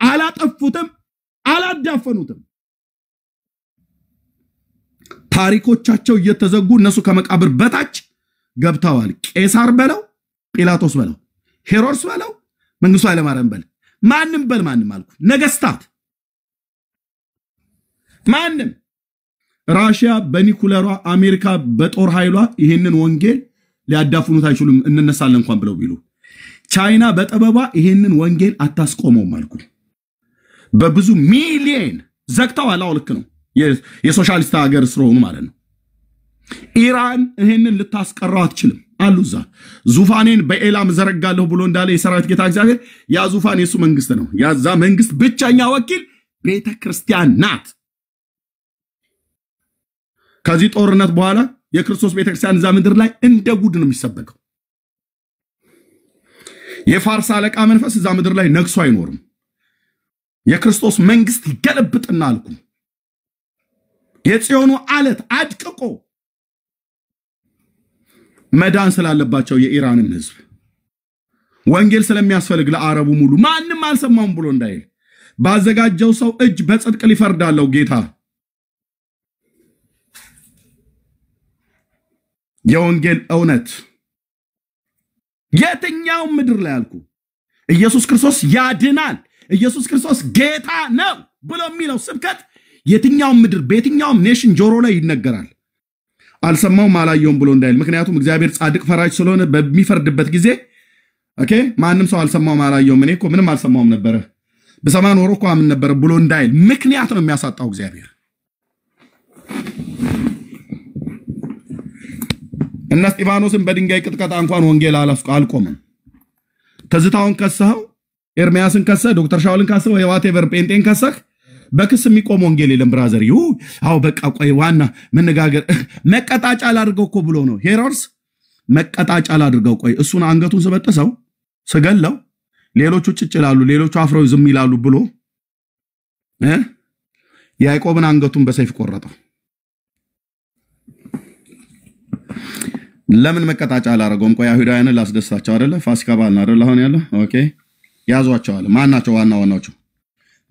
S1: አላጠፉትም፣ አላዳፈኑትም። ታሪኮቻቸው እየተዘጉ እነሱ ከመቃብር በታች ገብተዋል። ቄሳር በለው፣ ጲላጦስ በለው፣ ሄሮድስ በለው፣ መንግስቱ ኃይለማርያም በል፣ ማንም አልኩ ነገስታት ማንም ራሽያ በኒኩለሯ አሜሪካ በጦር ኃይሏ ይሄንን ወንጌል ሊያዳፍኑት አይችሉም እንነሳለን እንኳን ብለው ቢሉ ቻይና በጠበባ ይሄንን ወንጌል አታስቆመውም አልኩ። በብዙ ሚሊዮን ዘግተዋል። አው ልክ ነው። የሶሻሊስት ሀገር ስለሆኑ ማለት ነው። ኢራን ይሄንን ልታስቀረው አትችልም አሉዛ። ዙፋኔን በኤላም ዘረጋለሁ ብሎ እንዳለ የሰራዊት ጌታ እግዚአብሔር ያ ዙፋን የሱ መንግስት ነው። ያዛ መንግስት ብቸኛ ወኪል ቤተክርስቲያን ናት። ከዚህ ጦርነት በኋላ የክርስቶስ ቤተክርስቲያን እዛ ምድር ላይ እንደ ጉድ ነው የሚሰበከው። የፋርስ አለቃ መንፈስ እዛ ምድር ላይ ነግሶ አይኖርም። የክርስቶስ መንግስት ይገለብጥና አልኩ። የጽዮኑ አለት አድቅቆ መዳን ስላለባቸው የኢራንን ህዝብ ወንጌል ስለሚያስፈልግ ለአረቡ ሙሉ ማንም አልሰማውም ብሎ እንዳይል ባዘጋጀው ሰው እጅ በጽድቅ ሊፈርዳለው ጌታ። የወንጌል እውነት የትኛው ምድር ላይ አልኩ ኢየሱስ ክርስቶስ ያድናል፣ ኢየሱስ ክርስቶስ ጌታ ነው ብሎ የሚለው ስብከት የትኛው ምድር በየትኛው ኔሽን ጆሮ ላይ ይነገራል። አልሰማውም አላየውም ብሎ እንዳይል። ምክንያቱም እግዚአብሔር ጻድቅ ፈራጅ ስለሆነ በሚፈርድበት ጊዜ ኦኬ ማንም ሰው አልሰማውም አላየውም እኔ እኮ ምንም አልሰማውም ነበር በሰማ ኖሮ እኮ አምን ነበር ብሎ እንዳይል ምክንያት ነው የሚያሳጣው እግዚአብሔር። እና እስጢፋኖስን በድንጋይ ቅጥቀጣ እንኳን ወንጌል አልቆመም። ተዝታውን ከሰው ኤርሚያስን ከሰ ዶክተር ሻውልን ከሰው የዋቴቨር ጴንጤን ከሰህ በክስ የሚቆም ወንጌል የለም ብራዘር። አው በቃ ቆይ ዋና መነጋገር መቀጣጫ ላድርገው እኮ ብሎ ነው ሄሮድስ መቀጣጫ ላድርገው ቆይ እሱን አንገቱን ስበጥሰው ስገለው ሌሎቹ ጭጭላሉ ሌሎቹ አፍረው ዝም ይላሉ ብሎ ያዕቆብን አንገቱን በሰይፍ ቆረጠው። ለምን መቀጣጫ አላረገውም? ቆይ አይሁዳውያንን ላስደሳቸው አይደለ? ፋሲካ በዓል ነው አይደለ? አሁን ያለው ኦኬ ያዟቸዋል። ማን ናቸው ዋናዎቹ?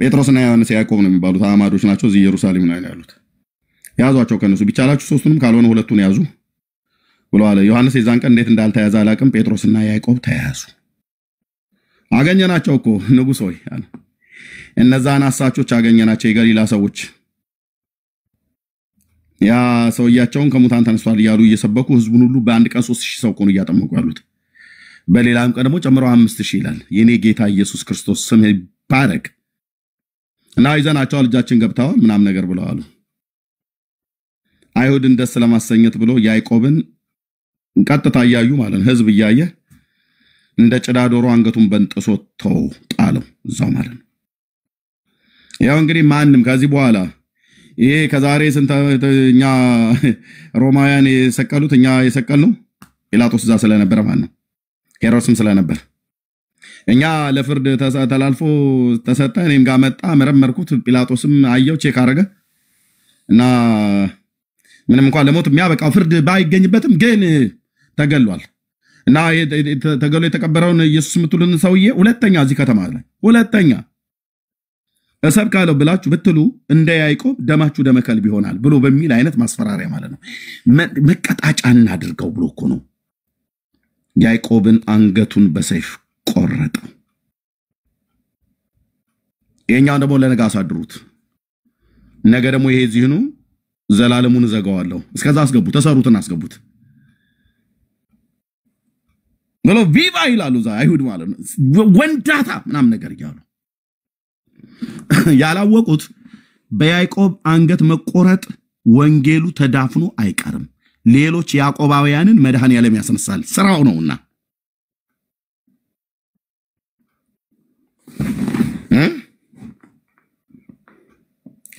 S1: ጴጥሮስና ዮሐንስ ያዕቆብ ነው የሚባሉት አማዶች ናቸው። እዚህ ኢየሩሳሌም ላይ ያሉት ያዟቸው። ከነሱ ቢቻላችሁ ሶስቱንም ካልሆነ ሁለቱን ያዙ ብሎ አለ ዮሐንስ። የዛን ቀን እንዴት እንዳልተያዘ አላቅም። ጴጥሮስና ያዕቆብ ተያዙ። አገኘናቸው እኮ ንጉሥ ሆይ አለ። እነዛን አሳቾች አገኘናቸው የገሊላ ሰዎች ያ ሰውያቸውን ከሙታን ተነስቷል እያሉ እየሰበኩ ህዝቡን ሁሉ በአንድ ቀን 3000 ሰው ነው እያጠመቁ ያሉት። በሌላም ቀን ደግሞ ጨምረው 5000 ይላል። የኔ ጌታ ኢየሱስ ክርስቶስ ስም ይባረክ። እና ይዘናቸው ልጃችን ገብተዋል ምናም ነገር ብለዋል። አይሁድን ደስ ለማሰኘት ብሎ ያዕቆብን ቀጥታ ያዩ ማለት ህዝብ እያየ እንደ ጭዳ ዶሮ አንገቱን በንጥሶ ጣለው እዛው ማለት ነው። ያው እንግዲህ ማንንም ከዚህ በኋላ ይሄ ከዛሬ ስንተኛ ሮማውያን የሰቀሉት እኛ የሰቀልነው ጲላጦስ እዛ ስለነበረ ማለት ነው። ሄሮድስም ስለነበር እኛ ለፍርድ ተላልፎ ተሰጠ። እኔም ጋር መጣ መረመርኩት። ጲላጦስም አየው ቼክ አረገ እና ምንም እንኳን ለሞት የሚያበቃው ፍርድ ባይገኝበትም ግን ተገሏል እና ተገሎ የተቀበረውን ኢየሱስ ምትሉን ሰውዬ ሁለተኛ እዚህ ከተማ ላይ ሁለተኛ እሰብካለሁ ብላችሁ ብትሉ እንደ ያዕቆብ ደማችሁ ደመከልብ ይሆናል ብሎ በሚል አይነት ማስፈራሪያ ማለት ነው። መቀጣጫ እናድርገው ብሎ እኮ ነው ያዕቆብን አንገቱን በሰይፍ ቆረጠው። የኛውን ደግሞ ለነገ አሳድሩት። ነገ ደግሞ ይሄ ዚህኑ ዘላለሙን ዘጋዋለሁ። እስከዛ አስገቡት፣ ተሰሩትን አስገቡት ብሎ ቪቫ ይላሉ አይሁድ ማለት ነው። ወንዳታ ምናምን ነገር ይያሉ ያላወቁት በያዕቆብ አንገት መቆረጥ ወንጌሉ ተዳፍኖ አይቀርም። ሌሎች ያዕቆባውያንን መድኃኔዓለም ያስነሳል ስራው ነውና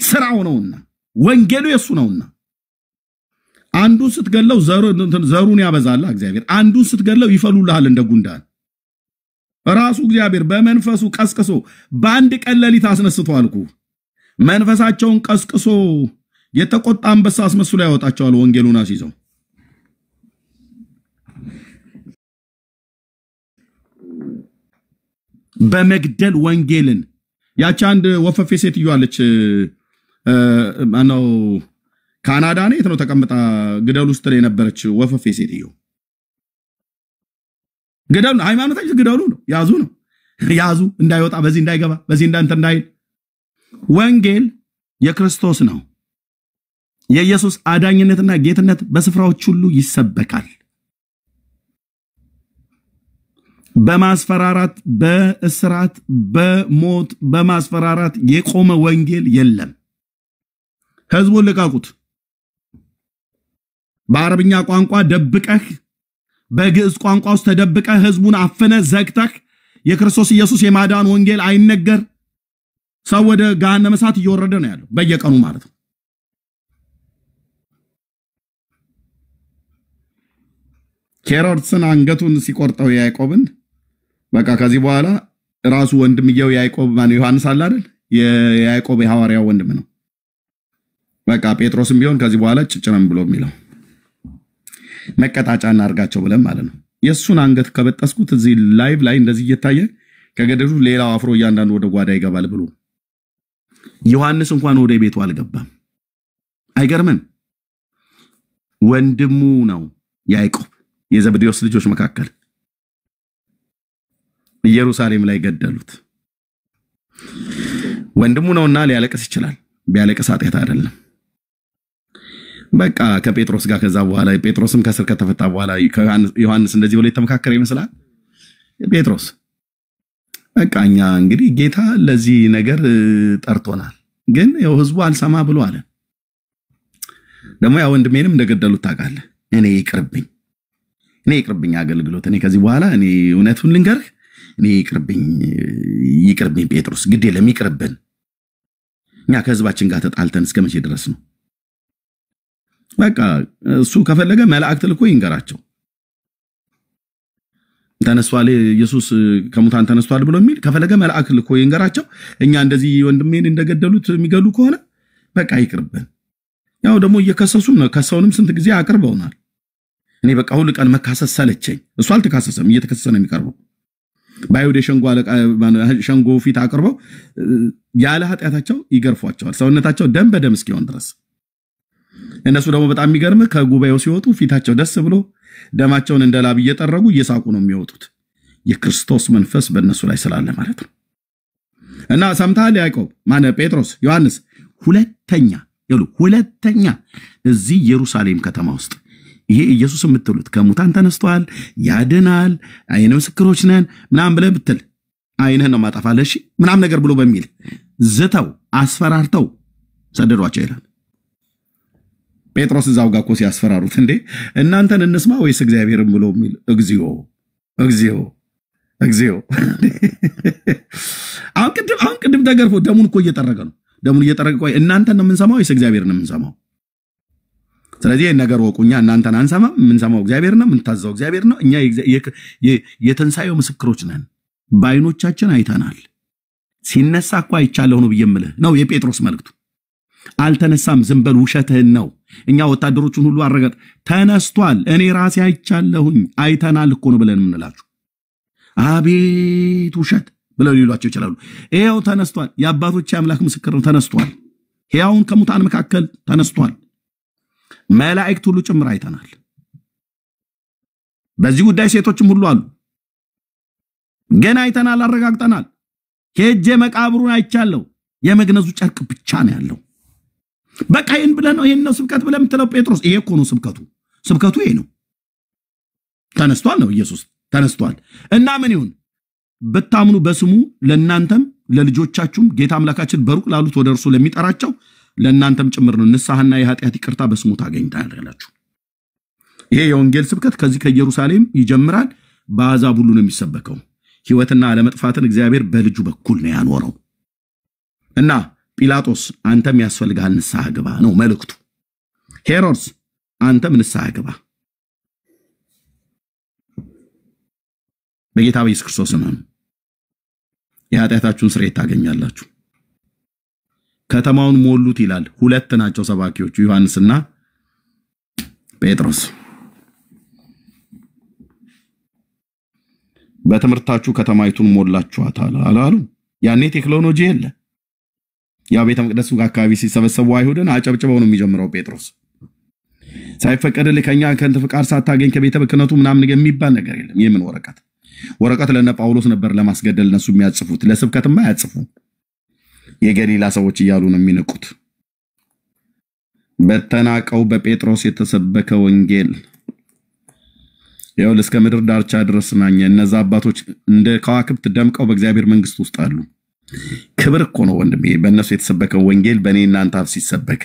S1: ስራው ነውና ወንጌሉ የሱ ነውና አንዱን ስትገለው ዘሩን ያበዛል እግዚአብሔር። አንዱን ስትገለው ይፈሉልሃል እንደ ጉንዳን። ራሱ እግዚአብሔር በመንፈሱ ቀስቅሶ በአንድ ቀን ሌሊት አስነስቷልኩ። መንፈሳቸውን ቀስቅሶ የተቆጣ አንበሳ አስመስሎ ያወጣቸዋል ወንጌሉን አስይዘው። በመግደል ወንጌልን ያቺ አንድ ወፈፌ ሴትዮ አለች ማነው ካናዳ ነው የት ነው ተቀምጣ ግደል ውስጥ የነበረች ወፈፌ ሴትዮ ግደሉ ሃይማኖታችን ግደሉ ነው ያዙ እንዳይወጣ በዚህ እንዳይገባ በዚህ እንዳንተ እንዳይል። ወንጌል የክርስቶስ ነው። የኢየሱስ አዳኝነትና ጌትነት በስፍራዎች ሁሉ ይሰበካል። በማስፈራራት በእስራት በሞት በማስፈራራት የቆመ ወንጌል የለም። ህዝቡን ልቀቁት። በአረብኛ ቋንቋ ደብቀህ በግዕዝ ቋንቋ ውስጥ ተደብቀህ ህዝቡን አፈነ ዘግተህ የክርስቶስ ኢየሱስ የማዳን ወንጌል አይነገር። ሰው ወደ ገሃነመ እሳት እየወረደ ነው ያለው በየቀኑ ማለት ነው። ሄሮድስን አንገቱን ሲቆርጠው ያዕቆብን በቃ ከዚህ በኋላ ራሱ ወንድምየው ያዕቆብ ማን ዮሐንስ አለ አይደል? የያዕቆብ የሐዋርያው ወንድም ነው። በቃ ጴጥሮስም ቢሆን ከዚህ በኋላ ጭጭነም ብሎ የሚለው መቀጣጫ እናርጋቸው ብለን ማለት ነው። የሱን አንገት ከበጠስኩት እዚህ ላይቭ ላይ እንደዚህ እየታየ ከገደሉ ሌላው አፍሮ እያንዳንዱ ወደ ጓዳ ይገባል ብሎ ዮሐንስ እንኳን ወደ ቤቱ አልገባም። አይገርምም? ወንድሙ ነው ያዕቆብ የዘብዴዎስ ልጆች መካከል ኢየሩሳሌም ላይ ገደሉት። ወንድሙ ነውና ሊያለቅስ ይችላል። ቢያለቅስ ኃጢአት አይደለም። በቃ ከጴጥሮስ ጋር ከዛ በኋላ ጴጥሮስም ከስር ከተፈታ በኋላ ዮሐንስ እንደዚህ ብሎ የተመካከረ ይመስላል። ጴጥሮስ በቃኛ እንግዲህ ጌታ ለዚህ ነገር ጠርቶናል፣ ግን ያው ህዝቡ አልሰማ ብሎ አለ። ደግሞ ያ ወንድሜንም እንደገደሉት ታውቃለህ። እኔ ይቅርብኝ አገልግሎት። እኔ ከዚህ በኋላ እኔ እውነቱን ልንገርህ እኔ ይቅርብኝ ጴጥሮስ ግድ የለም ይቅርብን። እኛ ከህዝባችን ጋር ተጣልተን እስከ መቼ ድረስ ነው? በቃ እሱ ከፈለገ መላእክት ልኮ ይንገራቸው ተነስቷል ኢየሱስ ከሙታን ተነስቷል ብሎ የሚል ከፈለገ መላእክት ልኮ ይንገራቸው። እኛ እንደዚህ ወንድሜን እንደገደሉት የሚገሉ ከሆነ በቃ ይቅርብን። ያው ደግሞ እየከሰሱን ነው። ከሰውንም ስንት ጊዜ አቅርበውናል። እኔ በቃ ሁሉ ቀን መካሰስ ሰለቸኝ። እሱ አልተካሰሰም፣ እየተከሰሰ ነው የሚቀርበው። ባይሁድ ሸንጎ ፊት አቅርበው ያለ ኃጢአታቸው ይገርፏቸዋል፣ ሰውነታቸው ደም በደም እስኪሆን ድረስ። እነሱ ደግሞ በጣም የሚገርም ከጉባኤው ሲወጡ ፊታቸው ደስ ብሎ ደማቸውን እንደ ላብ እየጠረጉ እየሳቁ ነው የሚወጡት። የክርስቶስ መንፈስ በእነሱ ላይ ስላለ ማለት ነው። እና ሰምታል ያዕቆብ ማነ ጴጥሮስ ዮሐንስ ሁለተኛ እዚህ ኢየሩሳሌም ከተማ ውስጥ ይሄ ኢየሱስ የምትሉት ከሙታን ተነስቷል ያድናል አይነ ምስክሮች ነን ምናም ብለ ብትል አይነን ነው ማጣፋለሽ ምናም ነገር ብሎ በሚል ዝተው አስፈራርተው ሰደዷቸው ይላል። ጴጥሮስ እዛው ጋር እኮ ሲያስፈራሩት እንዴ እናንተን እንስማ ወይስ እግዚአብሔርን ብሎ የሚል እግዚኦ አሁን ቅድም ተገርፎ ደሙን እኮ እየጠረገ ነው። ደሙን እየጠረገ ቆይ እናንተን ነው የምንሰማው ወይስ እግዚአብሔርን ነው የምንሰማው? ስለዚህ ነገር ወቁኛ እናንተን አንሰማም የምንሰማው እግዚአብሔር ነው የምንታዘው እግዚአብሔር ነው። እኛ የትንሳኤው ምስክሮች ነን። ባይኖቻችን አይተናል። ሲነሳ እኮ አይቻለሁ ነው ብየምልህ ነው የጴጥሮስ መልእክቱ። አልተነሳም ዝም በል ውሸትህን ነው። እኛ ወታደሮቹን ሁሉ አረጋግጥ ተነስቷል እኔ ራሴ አይቻለሁኝ አይተናል እኮ ነው ብለን የምንላችሁ። አቤት ውሸት ብለው ሊሏቸው ይችላሉ። ይሄው ተነስቷል የአባቶች አምላክ ምስክር ነው ተነስቷል። ሕያውን ከሙታን መካከል ተነስቷል። መላእክት ሁሉ ጭምር አይተናል። በዚህ ጉዳይ ሴቶችም ሁሉ አሉ። ገና አይተናል አረጋግጠናል። ሄጄ መቃብሩን አይቻለሁ የመግነዙ ጨርቅ ብቻ ነው ያለው። በቃ ይሄን ብለህ ነው ይሄን ነው ስብከት ብለህ የምትለው ጴጥሮስ? ይሄ እኮ ነው ስብከቱ ይሄ ነው። ተነስቷል ነው ኢየሱስ ተነስቷል። እና ምን ይሁን በታምኑ በስሙ ለእናንተም ለልጆቻችሁም ጌታ አምላካችን በሩቅ ላሉት ወደ እርሱ ለሚጠራቸው ለእናንተም ጭምር ነው ንስሐና የኃጢአት ይቅርታ በስሙ ታገኛላችሁ። ይሄ የወንጌል ስብከት ከዚህ ከኢየሩሳሌም ይጀምራል። በአሕዛብ ሁሉ ነው የሚሰበከው። ሕይወትና አለመጥፋትን እግዚአብሔር በልጁ በኩል ነው ያኖረው። እና ጲላጦስ አንተም ያስፈልጋል ንስሐ ግባ ነው መልእክቱ። ሄሮድስ አንተም ንስሐ ግባ በጌታ በኢየሱስ ክርስቶስ ስም የኃጢአታችሁን ስርየት ታገኛላችሁ። ከተማውን ሞሉት ይላል። ሁለት ናቸው ሰባኪዎቹ ዮሐንስና ጴጥሮስ። በትምህርታችሁ ከተማይቱን ሞላችኋታል አላሉ። ያኔ ቴክኖሎጂ የለ። ያ ቤተ መቅደሱ አካባቢ ሲሰበሰቡ አይሁድን አጨብጭበው ነው የሚጀምረው ጴጥሮስ። ሳይፈቀድልህ ከኛ ከንተ ፍቃድ ሳታገኝ ከቤተ ክህነቱ ምናምን የሚባል ነገር የለም። የምን ወረቀት ለነ ጳውሎስ ነበር ለማስገደል እነሱ የሚያጽፉት። ለስብከትማ ያጽፉ የገሊላ ሰዎች እያሉ ነው የሚነቁት። በተናቀው በጴጥሮስ የተሰበከ ወንጌል ያው እስከ ምድር ዳርቻ ድረስ ናኘ። እነዛ አባቶች እንደ ከዋክብት ደምቀው በእግዚአብሔር መንግስት ውስጥ አሉ። ክብር እኮ ነው ወንድሜ በእነሱ የተሰበከው ወንጌል በእኔ እናንተ አፍ ሲሰበክ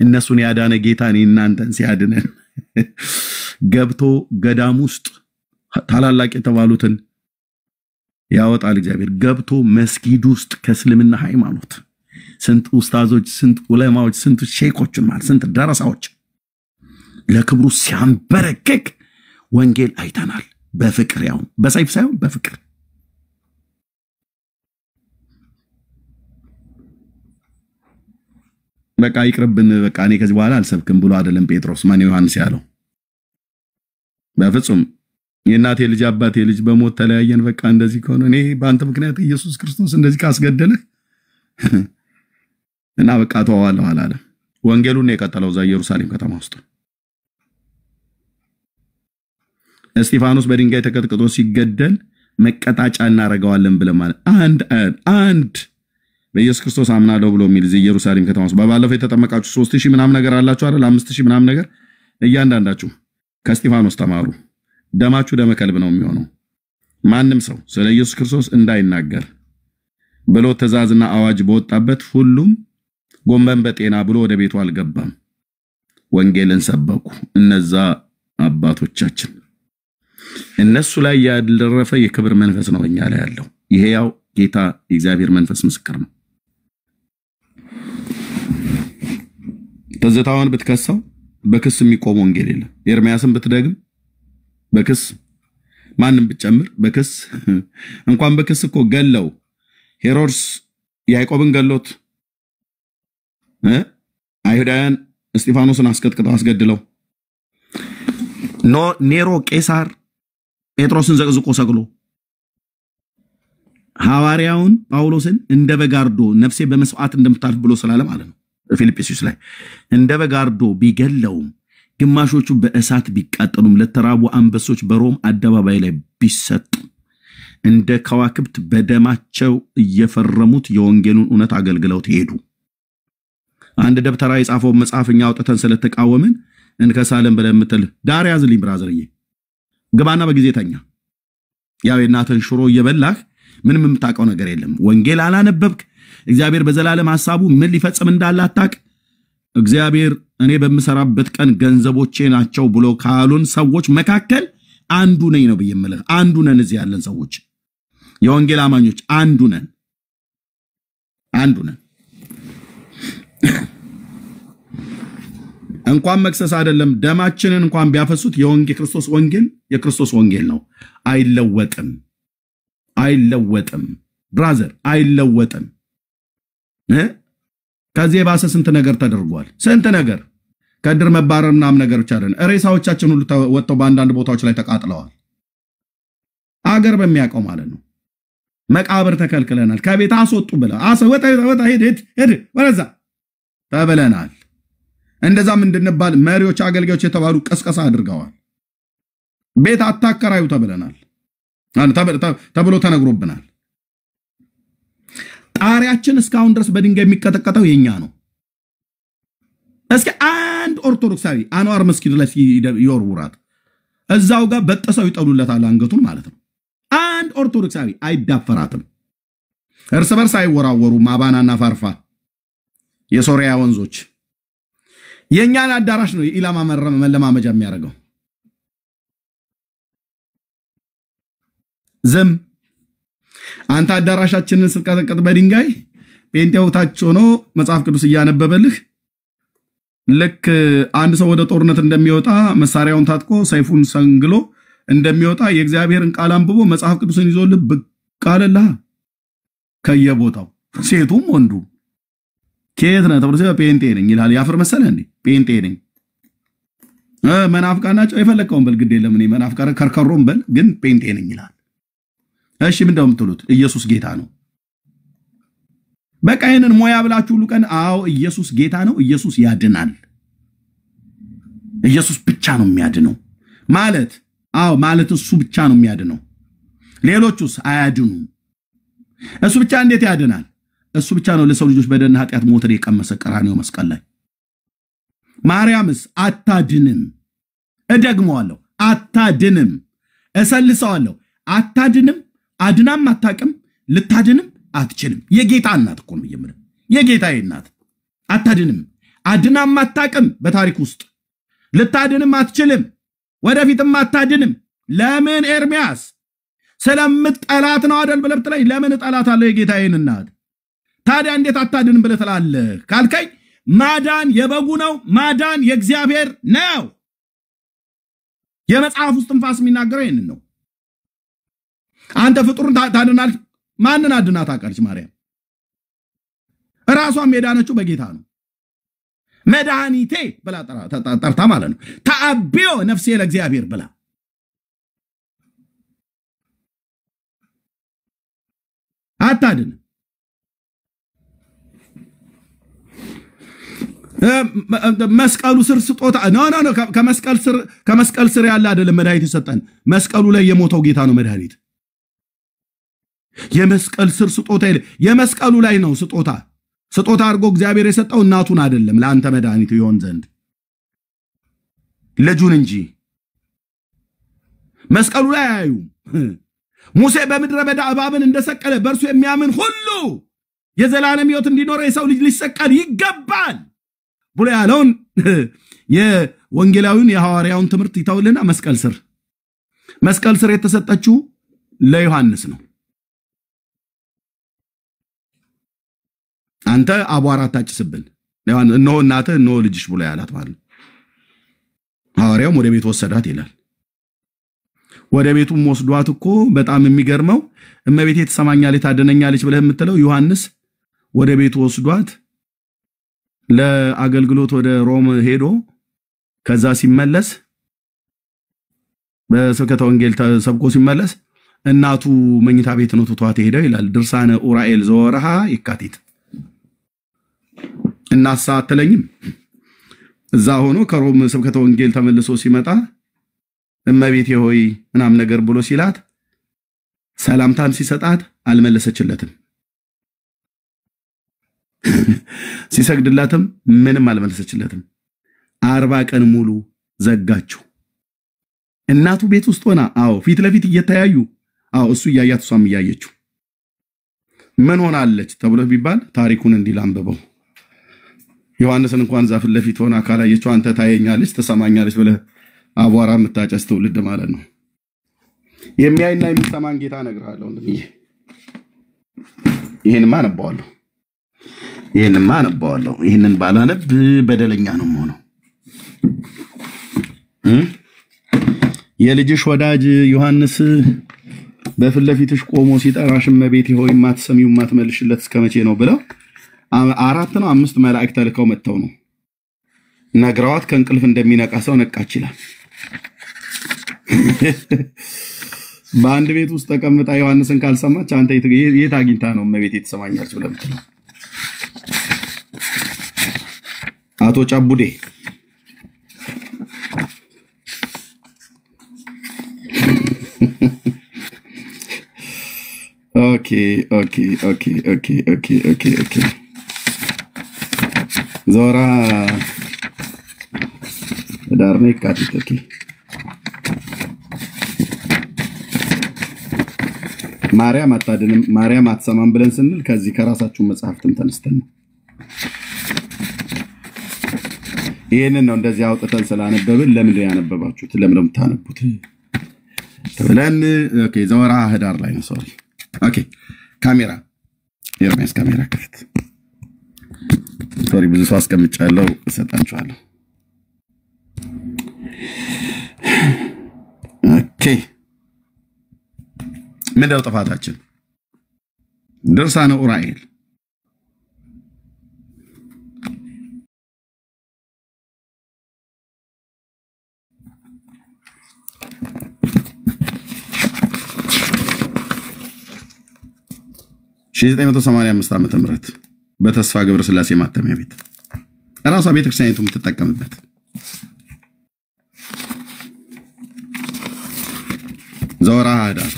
S1: እነሱን ያዳነ ጌታ እኔ እናንተን ሲያድነን ገብቶ ገዳም ውስጥ ታላላቅ የተባሉትን ያወጣል እግዚአብሔር። ገብቶ መስጊድ ውስጥ ከእስልምና ሃይማኖት ስንት ኡስታዞች ስንት ዑለማዎች ስንት ሼኮችን ማለት ስንት ደረሳዎች ለክብሩ ሲያንበረከክ ወንጌል አይተናል። በፍቅር ያው በሰይፍ ሳይሆን በፍቅር በቃ ይቅርብን በቃ እኔ ከዚህ በኋላ አልሰብክም ብሎ አይደለም ጴጥሮስ ማን ዮሐንስ ያለው። በፍጹም የእናቴ ልጅ አባቴ ልጅ በሞት ተለያየን በቃ እንደዚህ ከሆነ እኔ በአንተ ምክንያት ኢየሱስ ክርስቶስ እንደዚህ ካስገደለህ እና በቃ ተዋዋለሁ አላለም። ወንጌሉን የቀጠለው እዛ ኢየሩሳሌም ከተማ ውስጥ እስጢፋኖስ በድንጋይ ተቀጥቅጦ ሲገደል መቀጣጫ እናረጋዋለን ብለማለት አንድ በኢየሱስ ክርስቶስ አምናለሁ ብሎ የሚል እዚህ ኢየሩሳሌም ከተማ ውስጥ ባለፈው የተጠመቃችሁ 3000 ምናምን ነገር አላችሁ አይደል? 5000 ምናምን ነገር እያንዳንዳችሁ ከእስጢፋኖስ ተማሩ። ደማችሁ ደመ ከልብ ነው የሚሆነው። ማንም ሰው ስለ ኢየሱስ ክርስቶስ እንዳይናገር ብሎ ተዛዝና አዋጅ በወጣበት ሁሉም ጎንበን በጤና ብሎ ወደ ቤቱ አልገባም። ወንጌልን ሰበኩ እነዛ አባቶቻችን። እነሱ ላይ ያደረፈ የክብር መንፈስ ነው በእኛ ላይ ያለው። ይሄ ያው ጌታ የእግዚአብሔር መንፈስ ምስክር ነው። ተዘታውን ብትከሰው በክስ የሚቆም ወንጌል የለም። ኤርሚያስን ብትደግም በክስ ማንም ብትጨምር በክስ እንኳን በክስ እኮ ገለው ሄሮድስ ያዕቆብን ገሎት አይሁዳውያን እስጢፋኖስን አስቀጥቅጠው አስገድለው ኔሮ ቄሳር ጴጥሮስን ዘቅዝቆ ሰቅሎ ሐዋርያውን ጳውሎስን እንደ በጋርዶ ነፍሴ በመስዋዕት እንደምታልፍ ብሎ ስላለ ማለት ነው ፊልጵስዩስ ላይ እንደ በጋርዶ ቢገለውም ግማሾቹ በእሳት ቢቃጠሉም ለተራቡ አንበሶች በሮም አደባባይ ላይ ቢሰጡ እንደ ከዋክብት በደማቸው እየፈረሙት የወንጌሉን እውነት አገልግለው ሄዱ። አንድ ደብተራ የጻፈው መጽሐፍኛ አውጥተን ስለተቃወምን እንከሳለን ብለን ምትል ዳር ያዝልኝ ብራዘርዬ ግባና በጊዜ ተኛ። ያው የናተን ሽሮ እየበላህ ምንም የምታውቀው ነገር የለም። ወንጌል አላነበብክ። እግዚአብሔር በዘላለም ሐሳቡ ምን ሊፈጽም እንዳለ አታውቅ። እግዚአብሔር እኔ በመሰራበት ቀን ገንዘቦቼ ናቸው ብሎ ካሉን ሰዎች መካከል አንዱ ነኝ ነው በየመለህ አንዱ ነን። እዚህ ያለን ሰዎች የወንጌል አማኞች አንዱ ነን። እንኳን መክሰስ አይደለም ደማችንን እንኳን ቢያፈሱት የክርስቶስ ወንጌል ነው። አይለወጥም ብራዘር አይለወጥም። ከዚህ ባሰ ስንት ነገር ተደርጓል። ስንት ነገር ከድር መባረርናም ነገር ብቻ አይደለም። ሬሳዎቻችን ሁሉ ወጥተው በአንዳንድ ቦታዎች ላይ ተቃጥለዋል። አገር በሚያቀው ማለት ነው። መቃብር ተከልክለናል። ከቤት አስወጡ ብለ ወጣ ሄድ ወረዛ ተበለናል። እንደዛም እንድንባል መሪዎች አገልጋዮች የተባሉ ቀስቀሳ አድርገዋል። ቤት አታከራዩ ተብለናል ተብሎ ተነግሮብናል። ጣሪያችን እስካሁን ድረስ በድንጋይ የሚቀጠቀጠው የኛ ነው። እስኪ አንድ ኦርቶዶክሳዊ አንዋር መስጊድ ላይ ይወርውራት እዛው ጋር በጥሰው ይጠሉለታል አንገቱን ማለት ነው። አንድ ኦርቶዶክሳዊ አይዳፈራትም። እርስ በርስ አይወራወሩ ማባናና ፋርፋ የሶሪያ ወንዞች የኛን አዳራሽ ነው ኢላማ መለማመጃ የሚያደርገው። ዝም አንተ አዳራሻችንን ስልቀጠቀጥ በድንጋይ ጴንጤው ታች ሆኖ መጽሐፍ ቅዱስ እያነበበልህ ልክ አንድ ሰው ወደ ጦርነት እንደሚወጣ መሳሪያውን ታጥቆ ሰይፉን ሰንግሎ እንደሚወጣ የእግዚአብሔርን ቃል አንብቦ መጽሐፍ ቅዱስን ይዞልህ በቃለላ ከየቦታው ሴቱም ወንዱ ከየት ነው ተብሎ ጴንጤ ነኝ ይላል። ያፍር መሰለ እንዴ? ጴንጤ ነኝ መናፍቃናቸው የፈለከውን በል ግድ የለም። እኔ መናፍቃን ከርከሮም በል ግን ጴንጤ ነኝ ይላል። እሺ ምንድነው የምትሉት? ኢየሱስ ጌታ ነው። በቃ ይሄንን ሞያ ብላችሁ ሁሉ ቀን አዎ ኢየሱስ ጌታ ነው፣ ኢየሱስ ያድናል፣ ኢየሱስ ብቻ ነው የሚያድነው ማለት አዎ ማለት እሱ ብቻ ነው የሚያድነው። ሌሎቹስ አያድኑ። እሱ ብቻ እንዴት ያድናል? እሱ ብቻ ነው ለሰው ልጆች በደልና ኃጢአት ሞትን የቀመሰ ቀራንዮ መስቀል ላይ። ማርያምስ አታድንም። እደግመዋለሁ አታድንም። እሰልሰዋለሁ አታድንም። አድናም አታቅም፣ ልታድንም አትችልም። የጌታ እናት እኮ ነው የምልህ። የጌታዬ እናት አታድንም፣ አድናም አታቅም። በታሪክ ውስጥ ልታድንም አትችልም፣ ወደፊትም አታድንም። ለምን ኤርሚያስ ስለምትጠላት ነው አይደል ብለህ ብትለኝ ለምን እጠላታለሁ የጌታዬን እናት? ታዲያ እንዴት አታድንም ብለህ ትላለህ ካልከኝ ማዳን የበጉ ነው፣ ማዳን የእግዚአብሔር ነው። የመጽሐፍ ውስጥ እንፋስ የሚናገረው ይሄንን ነው። አንተ ፍጡርን ታድናል። ማንን አድና ታውቃለች? ማርያም ራሷም የዳነችው በጌታ ነው። መድኃኒቴ ብላ ጠርታ ማለት ነው። ተአብዮ ነፍሴ ለእግዚአብሔር ብላ አታድንም። መስቀሉ ስር ስጦታ ኖ ከመስቀል ስር ያለ አይደለም መድኃኒት የሰጠን። መስቀሉ ላይ የሞተው ጌታ ነው መድኃኒት። የመስቀል ስር ስጦታ የመስቀሉ ላይ ነው ስጦታ አድርጎ እግዚአብሔር የሰጠው እናቱን አይደለም ለአንተ መድኃኒት ይሆን ዘንድ ልጁን እንጂ መስቀሉ ላይ አያዩ። ሙሴ በምድረ በዳ እባብን እንደሰቀለ በእርሱ የሚያምን ሁሉ የዘላለም ሕይወት እንዲኖር የሰው ልጅ ሊሰቀል ይገባል ብሎ ያለውን የወንጌላዊውን የሐዋርያውን ትምህርት ይተውልና መስቀል ስር የተሰጠችው ለዮሐንስ ነው። አንተ አቧራ ታጭስብን እነሆ እናትህ እነሆ ልጅሽ ብሎ ያላት ማለት ነው። ሐዋርያውም ወደ ቤት ወሰዳት ይላል። ወደ ቤቱም ወስዷት እኮ በጣም የሚገርመው እመቤቴ ተሰማኛለች ታደነኛለች ብለህ የምትለው ዮሐንስ ወደ ቤቱ ወስዷት ለአገልግሎት ወደ ሮም ሄዶ ከዛ ሲመለስ በስብከተ ወንጌል ተሰብኮ ሲመለስ እናቱ መኝታ ቤት ነው ትቷት ሄደው ይላል። ድርሳነ ኡራኤል ዘወርሃ የካቲት እናሳ አትለኝም። እዛ ሆኖ ከሮም ስብከተ ወንጌል ተመልሶ ሲመጣ እመቤቴ ሆይ ምናም ነገር ብሎ ሲላት ሰላምታም ሲሰጣት አልመለሰችለትም ሲሰግድላትም ምንም አልመለሰችለትም 40 ቀን ሙሉ ዘጋችሁ እናቱ ቤት ውስጥ ሆና አዎ ፊት ለፊት እየተያዩ አዎ እሱ ያያት እሷም ያያየችው ምን ሆናለች ተብሎ ቢባል ታሪኩን እንዲላንበበው ዮሐንስን እንኳን ዛፍ ለፊት ሆና ካላየችው አንተ ታየኛለች ተሰማኛለች ብለ አቧራ መታጨስ ትውልድ ማለት ነው የሚያይና የሚሰማን ጌታ ነግራለሁ እንደዚህ ይሄንማ አነባዋለሁ ይሄንን ባላነብ በደለኛ ነው ሆኖ የልጅሽ ወዳጅ ዮሐንስ በፍለፊትሽ ቆሞ ሲጠራሽ መቤቴ ሆይ ማትሰሚው ማትመልሽለት እስከመቼ ነው ብለው 4 ነው 5 መላእክት ተልከው መተው ነው ነግራዋት ከእንቅልፍ እንደሚነቃ ሰው ነቃች ይላል በአንድ ቤት ውስጥ ተቀምጣ ዮሐንስን ካልሰማች አንተ የት አግኝታ ነው መቤቴ ተሰማኛለች ብለህ ምትለው አቶ ጫቡዴ ኦኬ ዞራ ዳርሜ ካቲት ኦኬ ማርያም አታድንም ማርያም አትሰማም ብለን ስንል ከዚህ ከራሳችሁ መጽሐፍትን ተነስተን ይሄንን ነው እንደዚህ አውጥተን ስላነበብን ለምን ያነበባችሁት ለምን የምታነቡት ተብለን ኦኬ ዞራ ህዳር ላይ ነው ሶሪ ኦኬ ካሜራ የርሜስ ካሜራ ከፍት ሶሪ ብዙ ሰው አስቀምጫለሁ እሰጣችኋለሁ ኦኬ ምንድነው ጥፋታችን ድርሳነ ኡራኤል ሺህ 985 ዓመተ ምህረት በተስፋ ገብረ ስላሴ ማተሚያ ቤት ራሷ ቤተክርስቲያኒቱ የምትጠቀምበት ዞራ ህዳር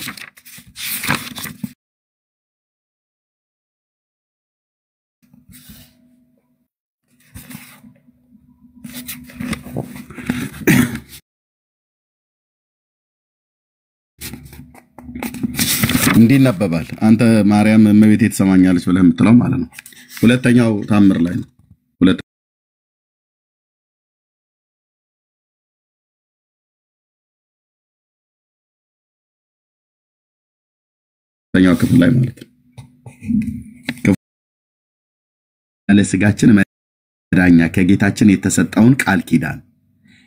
S1: እንዲነበባል አንተ ማርያም መቤቴ ተሰማኛለች ብለህ የምትለው ማለት ነው ሁለተኛው ታምር ላይ ነው ሁለተኛው ክፍል ላይ ማለት ነው ለስጋችን መዳኛ ከጌታችን የተሰጠውን ቃል ኪዳን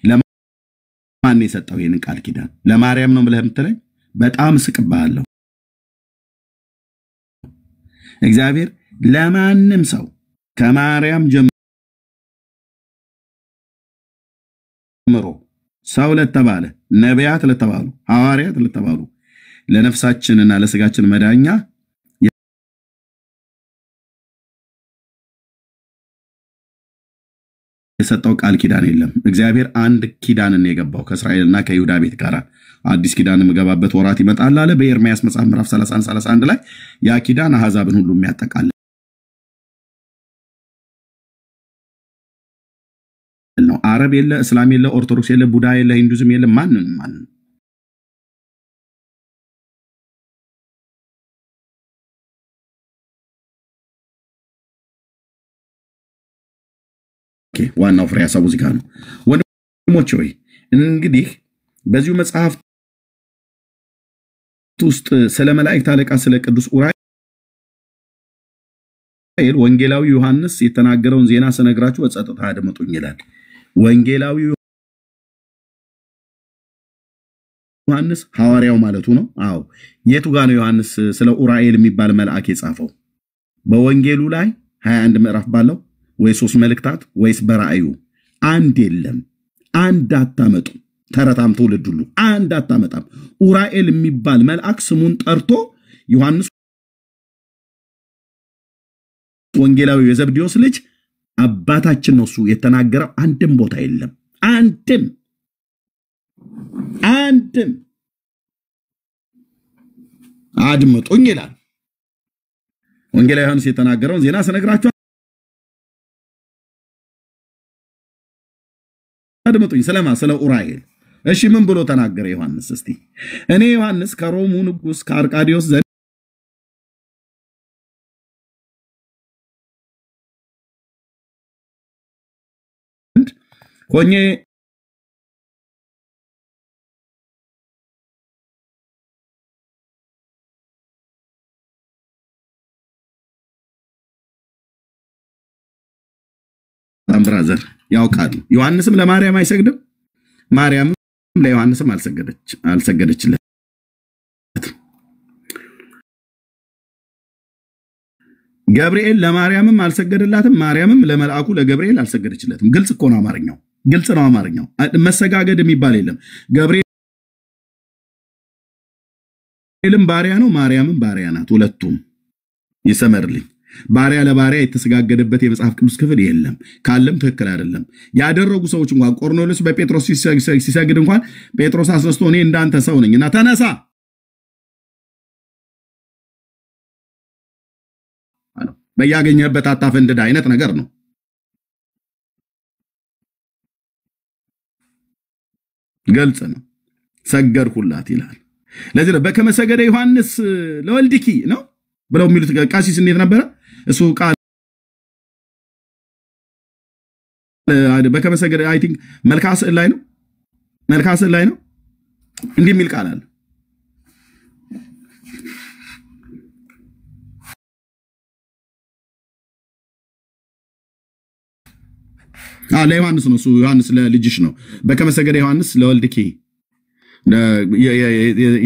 S1: ለማን የሰጠው ይሄን ቃል ኪዳን ለማርያም ነው ብለህ የምትለኝ በጣም ስቅባለሁ እግዚአብሔር ለማንም ሰው ከማርያም ጀምሮ ሰው ለተባለ ነቢያት ለተባሉ ሐዋርያት ለተባሉ ለነፍሳችንና ለስጋችን መዳኛ የሰጠው ቃል ኪዳን የለም እግዚአብሔር አንድ ኪዳንን የገባው ከእስራኤልና ከይሁዳ ቤት ጋር አዲስ ኪዳን መገባበት ወራት ይመጣል አለ በኤርምያስ መጽሐፍ ምዕራፍ 31 ላይ ያ ኪዳን አሕዛብን ሁሉ የሚያጠቃልል ነው አረብ የለ እስላም የለ ኦርቶዶክስ የለ ቡዳ የለ ሂንዱዝም የለ ማንንም ዋናው ፍሬ ሐሳቡ እዚህ ጋር ነው ወንድሞቼ ሆይ እንግዲህ በዚሁ መጽሐፍ ውስጥ ስለ መላእክት አለቃ ስለ ቅዱስ ኡራኤል ወንጌላዊ ዮሐንስ የተናገረውን ዜና ሰነግራችሁ በጸጥታ አድምጡኝ ይላል ወንጌላዊ ዮሐንስ ሐዋርያው ማለቱ ነው አዎ የቱ ጋር ነው ዮሐንስ ስለ ኡራኤል የሚባል መልአክ የጻፈው በወንጌሉ ላይ 21 ምዕራፍ ባለው ወይ 3 መልእክታት ወይስ በራእዩ አንድ የለም አንድ አታመጡ ተረታም ትውልድ ሁሉ አንድ አታመጣም ኡራኤል የሚባል መልአክ ስሙን ጠርቶ ዮሐንስ ወንጌላዊ የዘብዴዎስ ልጅ አባታችን ነው እሱ የተናገረው አንድም ቦታ የለም አንድም አድምጡኝ ይላል። ወንጌላዊ ዮሐንስ የተናገረውን ዜና ስነግራችሁ አድምጡኝ። ስለ ኡራኤል እሺ ምን ብሎ ተናገረ ዮሐንስ? እስቲ እኔ ዮሐንስ ከሮሙ ንጉስ ከአርቃዲዮስ ዘንድ ሆኜ ብራዘር ያውቃል። ዮሐንስም ለማርያም አይሰግድም፣ ማርያምም ለዮሐንስም አልሰገደችለት። ገብርኤል ለማርያምም አልሰገደላትም፣ ማርያምም ለመልአኩ ለገብርኤል አልሰገደችለትም። ግልጽ እኮ ነው አማርኛው፣ ግልጽ ነው አማርኛው። መሰጋገድ የሚባል የለም። ገብርኤልም ባሪያ ነው፣ ማርያምም ባሪያ ናት። ሁለቱም ይሰመርልኝ። ባሪያ ለባሪያ የተሰጋገደበት የመጽሐፍ ቅዱስ ክፍል የለም። ካለም ትክክል አይደለም። ያደረጉ ሰዎች እንኳን ቆርኔሌዎስ በጴጥሮስ ሲሰግድ እንኳን ጴጥሮስ አስነስቶ እኔ እንዳንተ ሰው ነኝና ተነሳ አለው። በያገኘህበት አታፈንድዳ አይነት ነገር ነው። ግልጽ ነው። ሰገድኩላት ይላል። ለዚህ በከመ ሰገደ ዮሐንስ ለወልድኪ ነው ብለው የሚሉት ቃሲስ እንዴት ነበረ? እሱ ቃል በከመ ሰገደ አይ ቲንክ መልክዓ ስዕል ላይ ነው። መልክዓ ስዕል ላይ ነው እንዲህ የሚል ቃል አለ። ለዮሐንስ ነው። እሱ ዮሐንስ ለልጅሽ ነው። በከመ ሰገደ ዮሐንስ ለወልድኪ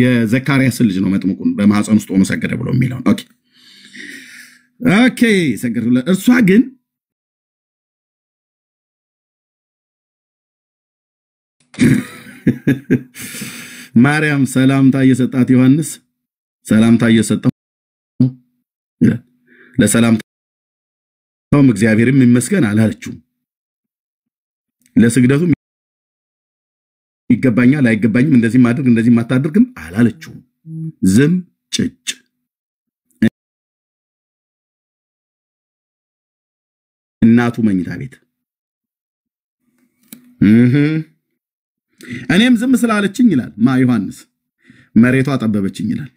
S1: የዘካርያስ ልጅ ነው። መጥምቁን በማህፀን ውስጥ ሆኖ ሰገደ ብሎ የሚለው ኦኬ ሰገደ። እርሷ ግን ማርያም ሰላምታ እየሰጣት ዮሐንስ ሰላምታ እየሰጠው ለሰላምታውም እግዚአብሔርም ይመስገን አላለችው። ለስግደቱ ይገባኛል አይገባኝም፣ እንደዚህ ማድረግ እንደዚህ ማታደርግም አላለችው። ዝም ጭጭ። እናቱ መኝታ ቤት እኔም ዝም ስላለችኝ ይላል ዮሐንስ መሬቷ ጠበበችኝ ይላል።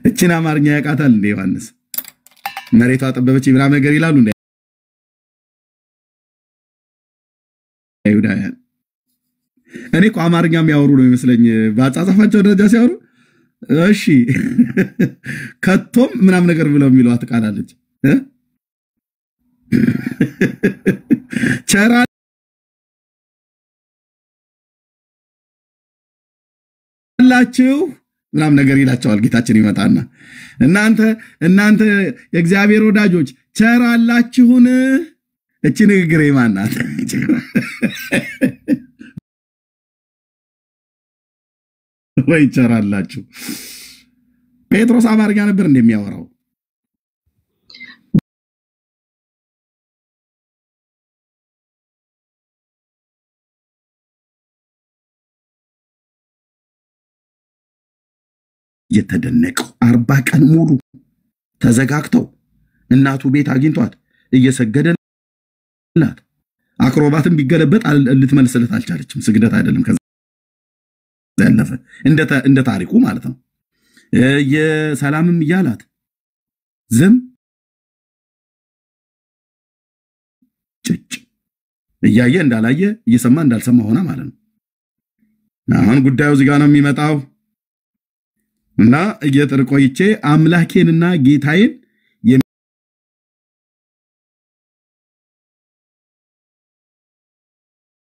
S1: እቺን አማርኛ ያቃታል እንደ ዮሐንስ መሬቷ ጠበበችኝ ብላ ነገር ይላሉ እንደ አይሁዳውያን። እኔ እኮ አማርኛ የሚያወሩ ነው ይመስለኝ በአጻጻፋቸው ደረጃ ሲያወሩ። እሺ ከቶም ምናምን ነገር ብለው የሚለው አትቃላለች። ቸራላችሁ ምናምን ነገር ይላቸዋል። ጌታችን ይመጣና እናንተ የእግዚአብሔር ወዳጆች ቸራላችሁን። እቺ ንግግር የማናት? ወይ ቸራላችሁ። ጴጥሮስ አማርኛ ነበር እንደሚያወራው። የተደነቀው 40 ቀን ሙሉ ተዘጋግተው እናቱ ቤት አግኝቷት እየሰገደላት አክሮባትን ቢገለበጥ ልትመልስለት አልቻለችም። ስግደት አይደለም ከዛ ያለፈ እንደ ታሪኩ ማለት ነው። የሰላምም ይያላት ዝም ጭጭ እያየ እንዳላየ እየሰማ እንዳልሰማ ሆነ ማለት ነው። አሁን ጉዳዩ እዚህ ጋር ነው የሚመጣው እና እየተርቆይቼ አምላኬንና ጌታዬን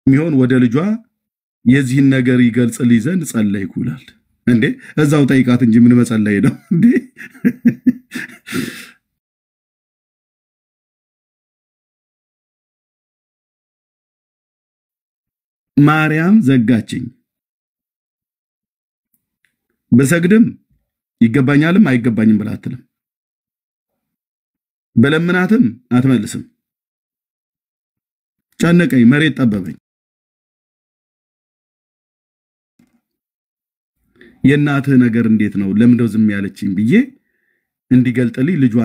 S1: የሚሆን ወደ ልጇ የዚህን ነገር ይገልጽልኝ ዘንድ ጸለይኩ ይላል። እንዴ እዛው ጠይቃት እንጂ ምን መጸለይ ነው እንዴ? ማርያም ዘጋችኝ። በሰግድም ይገባኛልም አይገባኝም ብላ አትልም። በለምናትም አትመልስም። ጨነቀኝ፣ መሬት ጠበበኝ። የእናትህ ነገር እንዴት ነው ለምንድነው ዝም ያለችኝ ብዬ እንዲገልጥልኝ ልጇ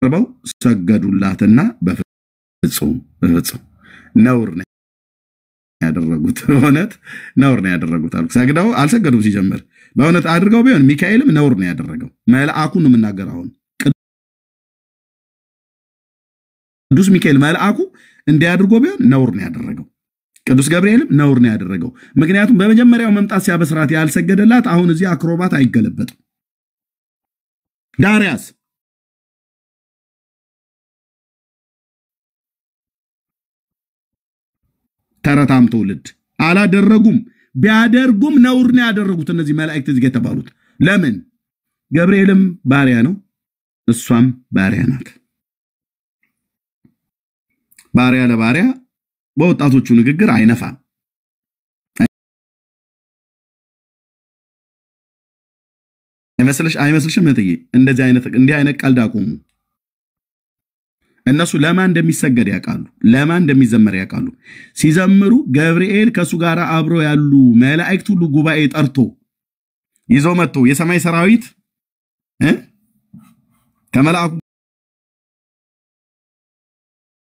S1: አልበው ሰገዱላትና በፍጹም ነውር ነው ያደረጉት እውነት ነውር ነው ያደረጉት አልኩ ሰግደው አልሰገዱም ሲጀምር በእውነት አድርገው ቢሆን ሚካኤልም ነውር ነው ያደረገው መልአኩን ነው የምናገረው ቅዱስ ሚካኤል መልአኩ እንዲያድርጎ ቢሆን ነውር ነው ያደረገው ቅዱስ ገብርኤልም ነውር ነው ያደረገው ምክንያቱም በመጀመሪያው መምጣት ሲያበስራት ያልሰገደላት አሁን እዚህ አክሮባት አይገለበጥም ዳሪያስ ተረታም ትውልድ አላደረጉም ቢያደርጉም ነውር ነው ያደረጉት እነዚህ መላእክት እዚህ የተባሉት ለምን ገብርኤልም ባሪያ ነው እሷም ባሪያ ናት ባሪያ ለባሪያ በወጣቶቹ ንግግር አይነፋም አይመስልሽም እትዬ እንደዚህ አይነት ቀልድ አቁሙ እነሱ ለማን እንደሚሰገድ ያውቃሉ ለማን እንደሚዘመር ያውቃሉ ሲዘምሩ ገብርኤል ከሱ ጋር አብሮ ያሉ መላእክት ሁሉ ጉባኤ ጠርቶ ይዞ መጥቶ የሰማይ ሰራዊት ከመላእክቱ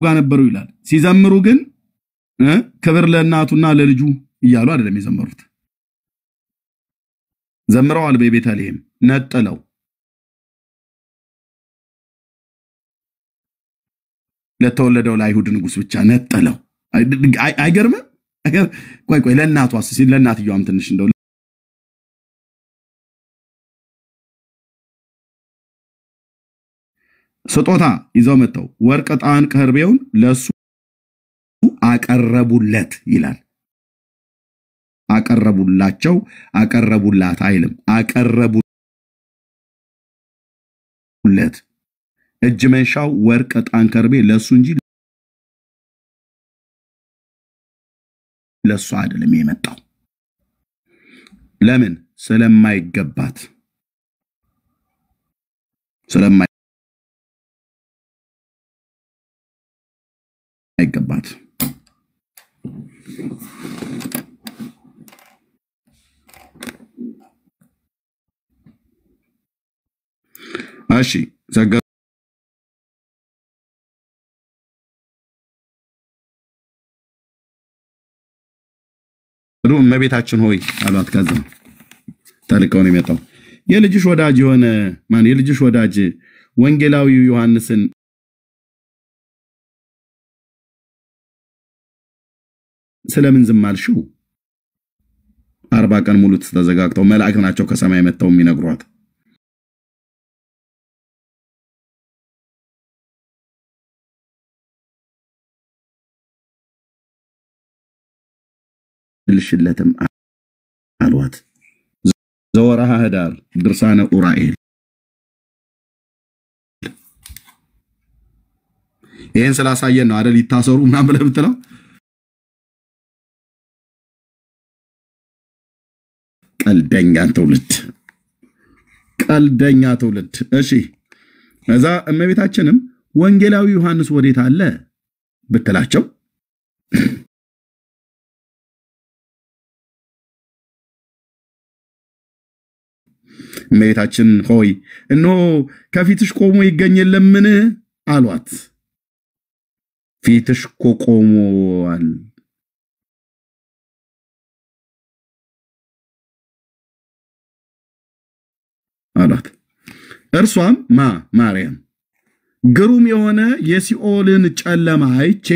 S1: ጋር ነበሩ ይላል ሲዘምሩ ግን ክብር ለእናቱና ለልጁ ይያሉ አይደለም የዘመሩት ዘምረዋል በቤተልሔም ነጠለው ለተወለደው ለአይሁድ ንጉስ ብቻ ነጠለው አይገርምም ቆይ ለእናቱ አስሲ ለእናትየዋም ትንሽ እንደው ስጦታ ይዘው መጥተው ወርቅ ዕጣን ከርቤውን ለሱ አቀረቡለት ይላል አቀረቡላቸው አቀረቡላት አይልም አቀረቡለት እጅ መንሻው ወርቅ ዕጣን ከርቤ ለሱ እንጂ ለሱ አይደለም የመጣው ለምን ስለማይገባት እሺ ዘገሩ እመቤታችን ሆይ አሏት ከዛ ታልቀው ነው የመጣው የልጅሽ ወዳጅ የሆነ ማን የልጅሽ ወዳጅ ወንጌላዊው ዮሐንስን ስለምን ዝም አልሽው 40 ቀን ሙሉ ተዘጋግተው መላእክት ናቸው ከሰማይ መጣው የሚነግሯት ልሽለትም አልዋት ዘወራሃ ህዳር ድርሳነ ኡራኤል ይሄን ስላሳየን ነው አይደል ይታሰሩ ምናምን ብለህ ብትለው ቀልደኛ ትውልድ እሺ እዛ እመቤታችንም ወንጌላዊ ዮሐንስ ወዴት አለ ብትላቸው እመቤታችን ሆይ እነሆ ከፊትሽ ቆሞ ይገኝልምን አሏት ፊትሽ ቆሞዋል አሏት እርሷም ማርያም ግሩም የሆነ የሲኦልን ጨለማ አይቼ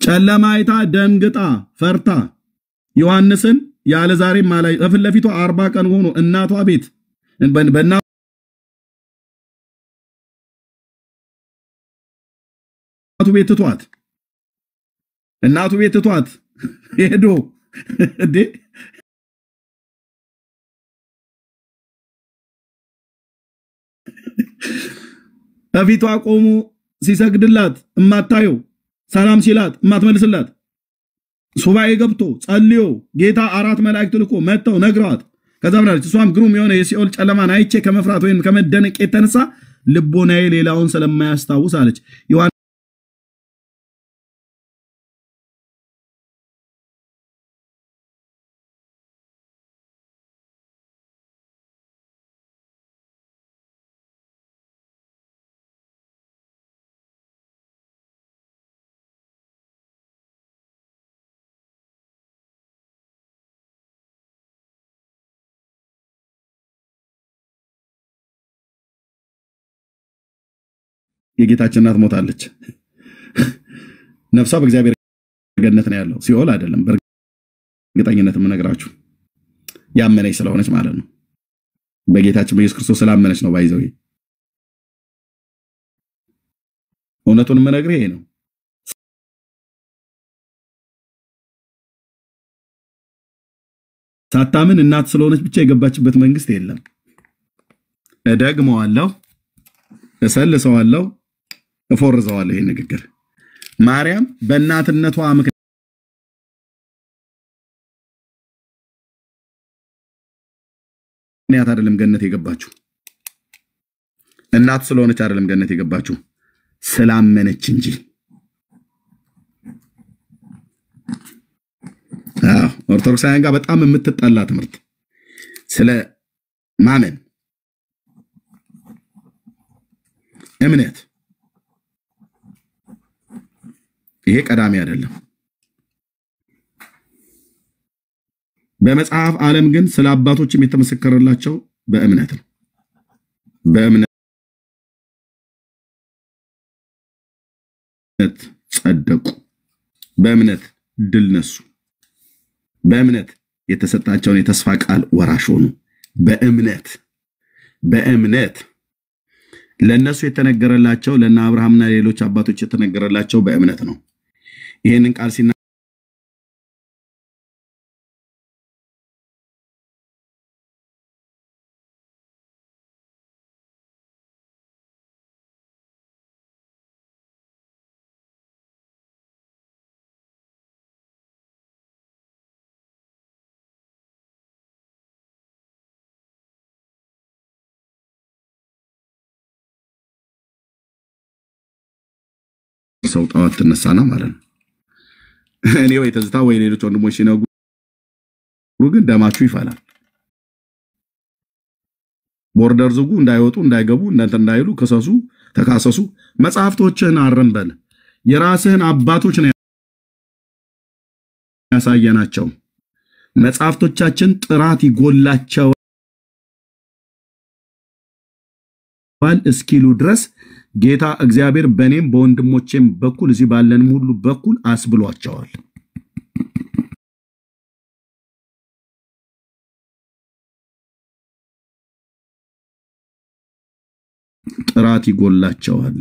S1: ጨለማ አይታ ደንግጣ ፈርታ ዮሐንስን ያለ ዛሬ ማላይ ለፊቱ 40 ቀን ሆኖ እናቷ ቤት በእናቱ ቤት ትቷት እናቱ ቤት ትቷት ሄዶ እንዴ በፊቷ ቆሞ ሲሰግድላት እማታየው ሰላም ሲላት እማትመልስላት ሱባኤ ገብቶ ጸልዮ ጌታ 4 መላእክት ልኮ መተው ነግሯት ከዛ ብላለች እሷም ግሩም የሆነ የሲኦል ጨለማን አይቼ ከመፍራት ወይም ከመደነቅ የተነሳ ልቦናዬ ሌላውን ስለማያስታውስ አለች የጌታችን እናት ሞታለች ነፍሷ በእግዚአብሔር ገነት ነው ያለው ሲኦል አይደለም በእርግጠኝነት የምነግራችሁ ያመነች ስለሆነች ማለት ነው በጌታችን በኢየሱስ ክርስቶስ ስላመነች ነው ባይዘው እውነቱን የምነግርህ ይሄ ነው ሳታምን እናት ስለሆነች ብቻ የገባችበት መንግስት የለም እደግመዋለሁ እሰልሰዋለሁ እፎርዘዋለሁ ይሄ ንግግር ማርያም በእናትነቷ ምክንያት አይደለም ገነት የገባችው እናት ስለሆነች አይደለም ገነት የገባችው ስላመነች እንጂ ኦርቶዶክሳውያን ጋር በጣም የምትጠላ ትምህርት ስለ ማመን እምነት ይሄ ቀዳሚ አይደለም በመጽሐፍ ዓለም ግን ስለ አባቶችም የተመሰከረላቸው በእምነት ነው በእምነት ጸደቁ በእምነት ድል ነሱ በእምነት የተሰጣቸውን የተስፋ ቃል ወራሽ ሆኑ በእምነት ለነሱ የተነገረላቸው ለና አብርሃምና ሌሎች አባቶች የተነገረላቸው በእምነት ነው ይሄንን ቃል ሲና ሰው ጣዋት ተነሳና ማለት ነው እኔ ወይ ተዝታ ወይ ሌሎች ወንድሞች ሲነግሩ ግን ደማችሁ ይፈላል ቦርደር ዝጉ እንዳይወጡ እንዳይገቡ እናንተ እንዳይሉ ከሰሱ ተካሰሱ መጽሐፍቶችን አረንበል የራስህን አባቶች ነው ያሳየናቸው መጽሐፍቶቻችን ጥራት ይጎላቸው እስኪሉ ድረስ ጌታ እግዚአብሔር በኔም በወንድሞቼም በኩል እዚህ ባለንም ሁሉ በኩል አስብሏቸዋል ጥራት ይጎላቸዋል